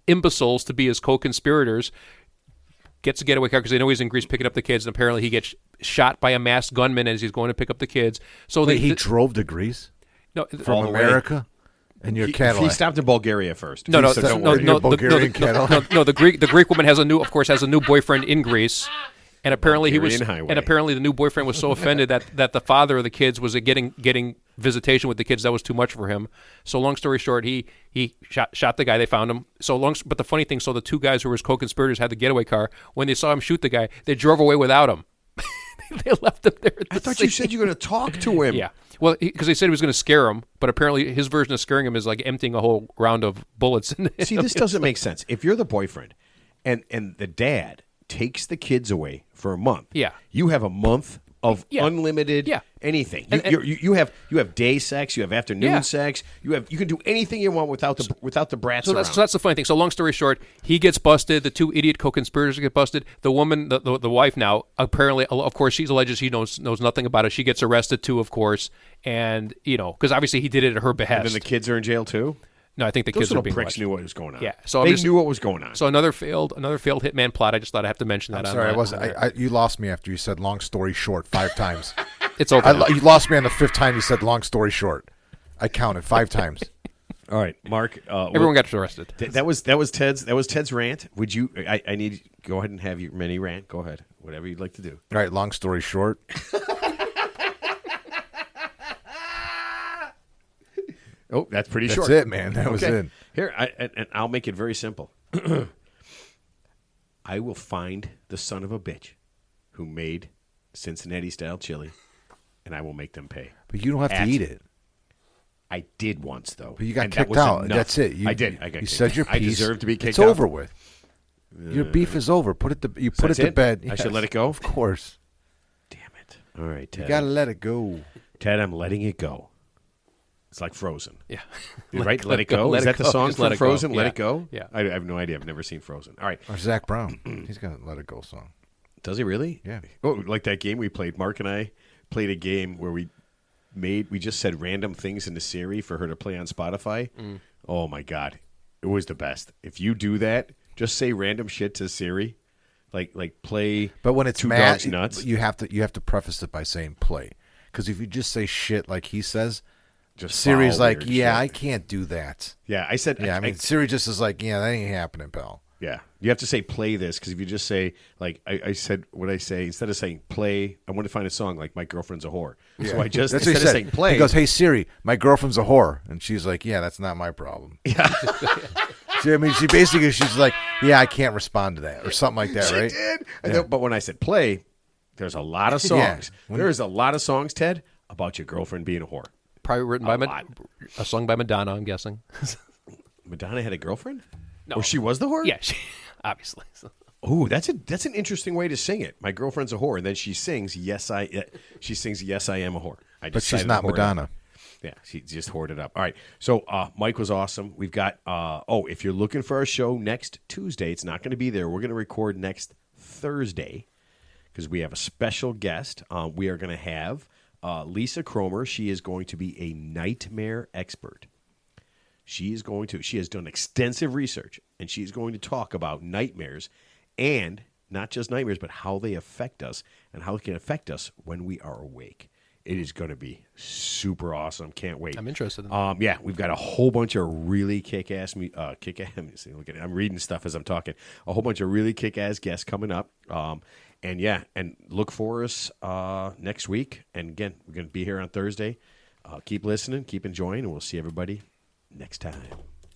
imbeciles to be his co-conspirators. Gets a getaway car because they know he's in Greece picking up the kids, and apparently he gets shot by a masked gunman as he's going to pick up the kids. So Wait, he drove to Greece no from All the way. America in your Cadillac. He stopped in Bulgaria first. no, So don't no, worry. Your Bulgarian Cadillac. no. The Greek woman has a new boyfriend in Greece, and apparently Bulgarian highway. and apparently the new boyfriend was so offended that the father of the kids was getting visitation with the kids that was too much for him. So long story short, he shot the guy. They found him. But the funny thing, so the 2 guys who were his co-conspirators had the getaway car. When they saw him shoot the guy, they drove away without him. They left him there. I thought you said you were going to talk to him. Yeah. Well, because he said he was going to scare him, but apparently his version of scaring him is like emptying a whole round of bullets. See, this doesn't make sense. If you're the boyfriend and the dad takes the kids away for a month, Yeah. you have a month of Yeah. unlimited Yeah. anything. And- You have day sex, you have afternoon Yeah. sex, you can do anything you want without the brats So around. that's the funny thing. So long story short, he gets busted. The 2 idiot co-conspirators get busted. The woman, the wife now, apparently, of course, she's alleged she knows nothing about it. She gets arrested too, of course, and because obviously he did it at her behest. And then the kids are in jail too. No, I think the Those kids are little being pricks watched. knew what was going on. Yeah, so they I'm just- knew what was going on. So another failed hitman plot. I just thought I have to mention that. I'm on sorry, that. I wasn't. You lost me after you said long story short 5 times. It's over. now. You lost me on the 5th time you said long story short. I counted 5 times. All right, Mark. Everyone got arrested. That was Ted's rant. Would you? I need go ahead and have your mini rant. Go ahead, whatever you'd like to do. All right, long story short. Oh, that's pretty That's short. it, man. That was Okay. it. Here, and I'll make it very simple. I will find the son of a bitch who made Cincinnati-style chili, and I will make them pay. But you don't have to At- eat it. I did once, though. But you got and that kicked was out. enough. That's it. I did. I got you kicked said out. your piece. I deserve to be kicked It's out. over with. Your beef is over. Put it that's to it? bed. I should Yes, let it go? Of course. Damn it. All right, Ted. You got to let it go. Ted, I'm letting it go. It's like Frozen. Yeah. Right? Let it go. Let Is it that the go. song Just from let it go. Frozen? Let Yeah. it go? Yeah. I have no idea. I've never seen Frozen. All right. Or Zach Brown. He's got a let it go song. Does he really? Yeah. Oh, like that game we played. Mark and I played a game where we just said random things into Siri for her to play on Spotify. Oh my God. It was the best. If you do that, just say random shit to Siri. Like play But when it's Two mad, Dogs Nuts. you have to preface it by saying play. Because if you just say shit like he says, Just Siri's follow like, weird yeah, shit. I can't do that. Yeah, I said Yeah, I mean, Siri just is like, yeah, that ain't happening, pal. Yeah, you have to say play this because if you just say like I said what I say instead of saying play, I want to find a song like My Girlfriend's a Whore. So I just That's what instead he of said. saying play, He goes, "Hey Siri, my girlfriend's a whore," and she's like, "Yeah, that's not my problem." Yeah. She basically she's like, "Yeah, I can't respond to that," or something like that, right? She did. But when I said play, there's a lot of songs. Yeah. There's a lot of songs, Ted, about your girlfriend being a whore. Probably written by a song by Madonna, I'm guessing. Madonna had a girlfriend? No. Or she was the whore? Yeah, obviously. Ooh, that's an interesting way to sing it. My girlfriend's a whore, and then she sings Yes I Am a Whore. But she's not Madonna. Yeah, she just whored it up. All right. So Mike was awesome. We've got if you're looking for our show next Tuesday, it's not going to be there. We're going to record next Thursday because we have a special guest. We are going to have Lisa Cromer. She is going to be a nightmare expert. She has done extensive research, and she's going to talk about nightmares, and not just nightmares, but how they affect us and how it can affect us when we are awake. It is going to be super awesome. Can't wait. I'm interested in that. Yeah, we've got a whole bunch of really kick-ass. I'm reading stuff as I'm talking. A whole bunch of really kick-ass guests coming up. And look for us next week. And again, we're going to be here on Thursday. Keep listening, keep enjoying, and we'll see everybody next time.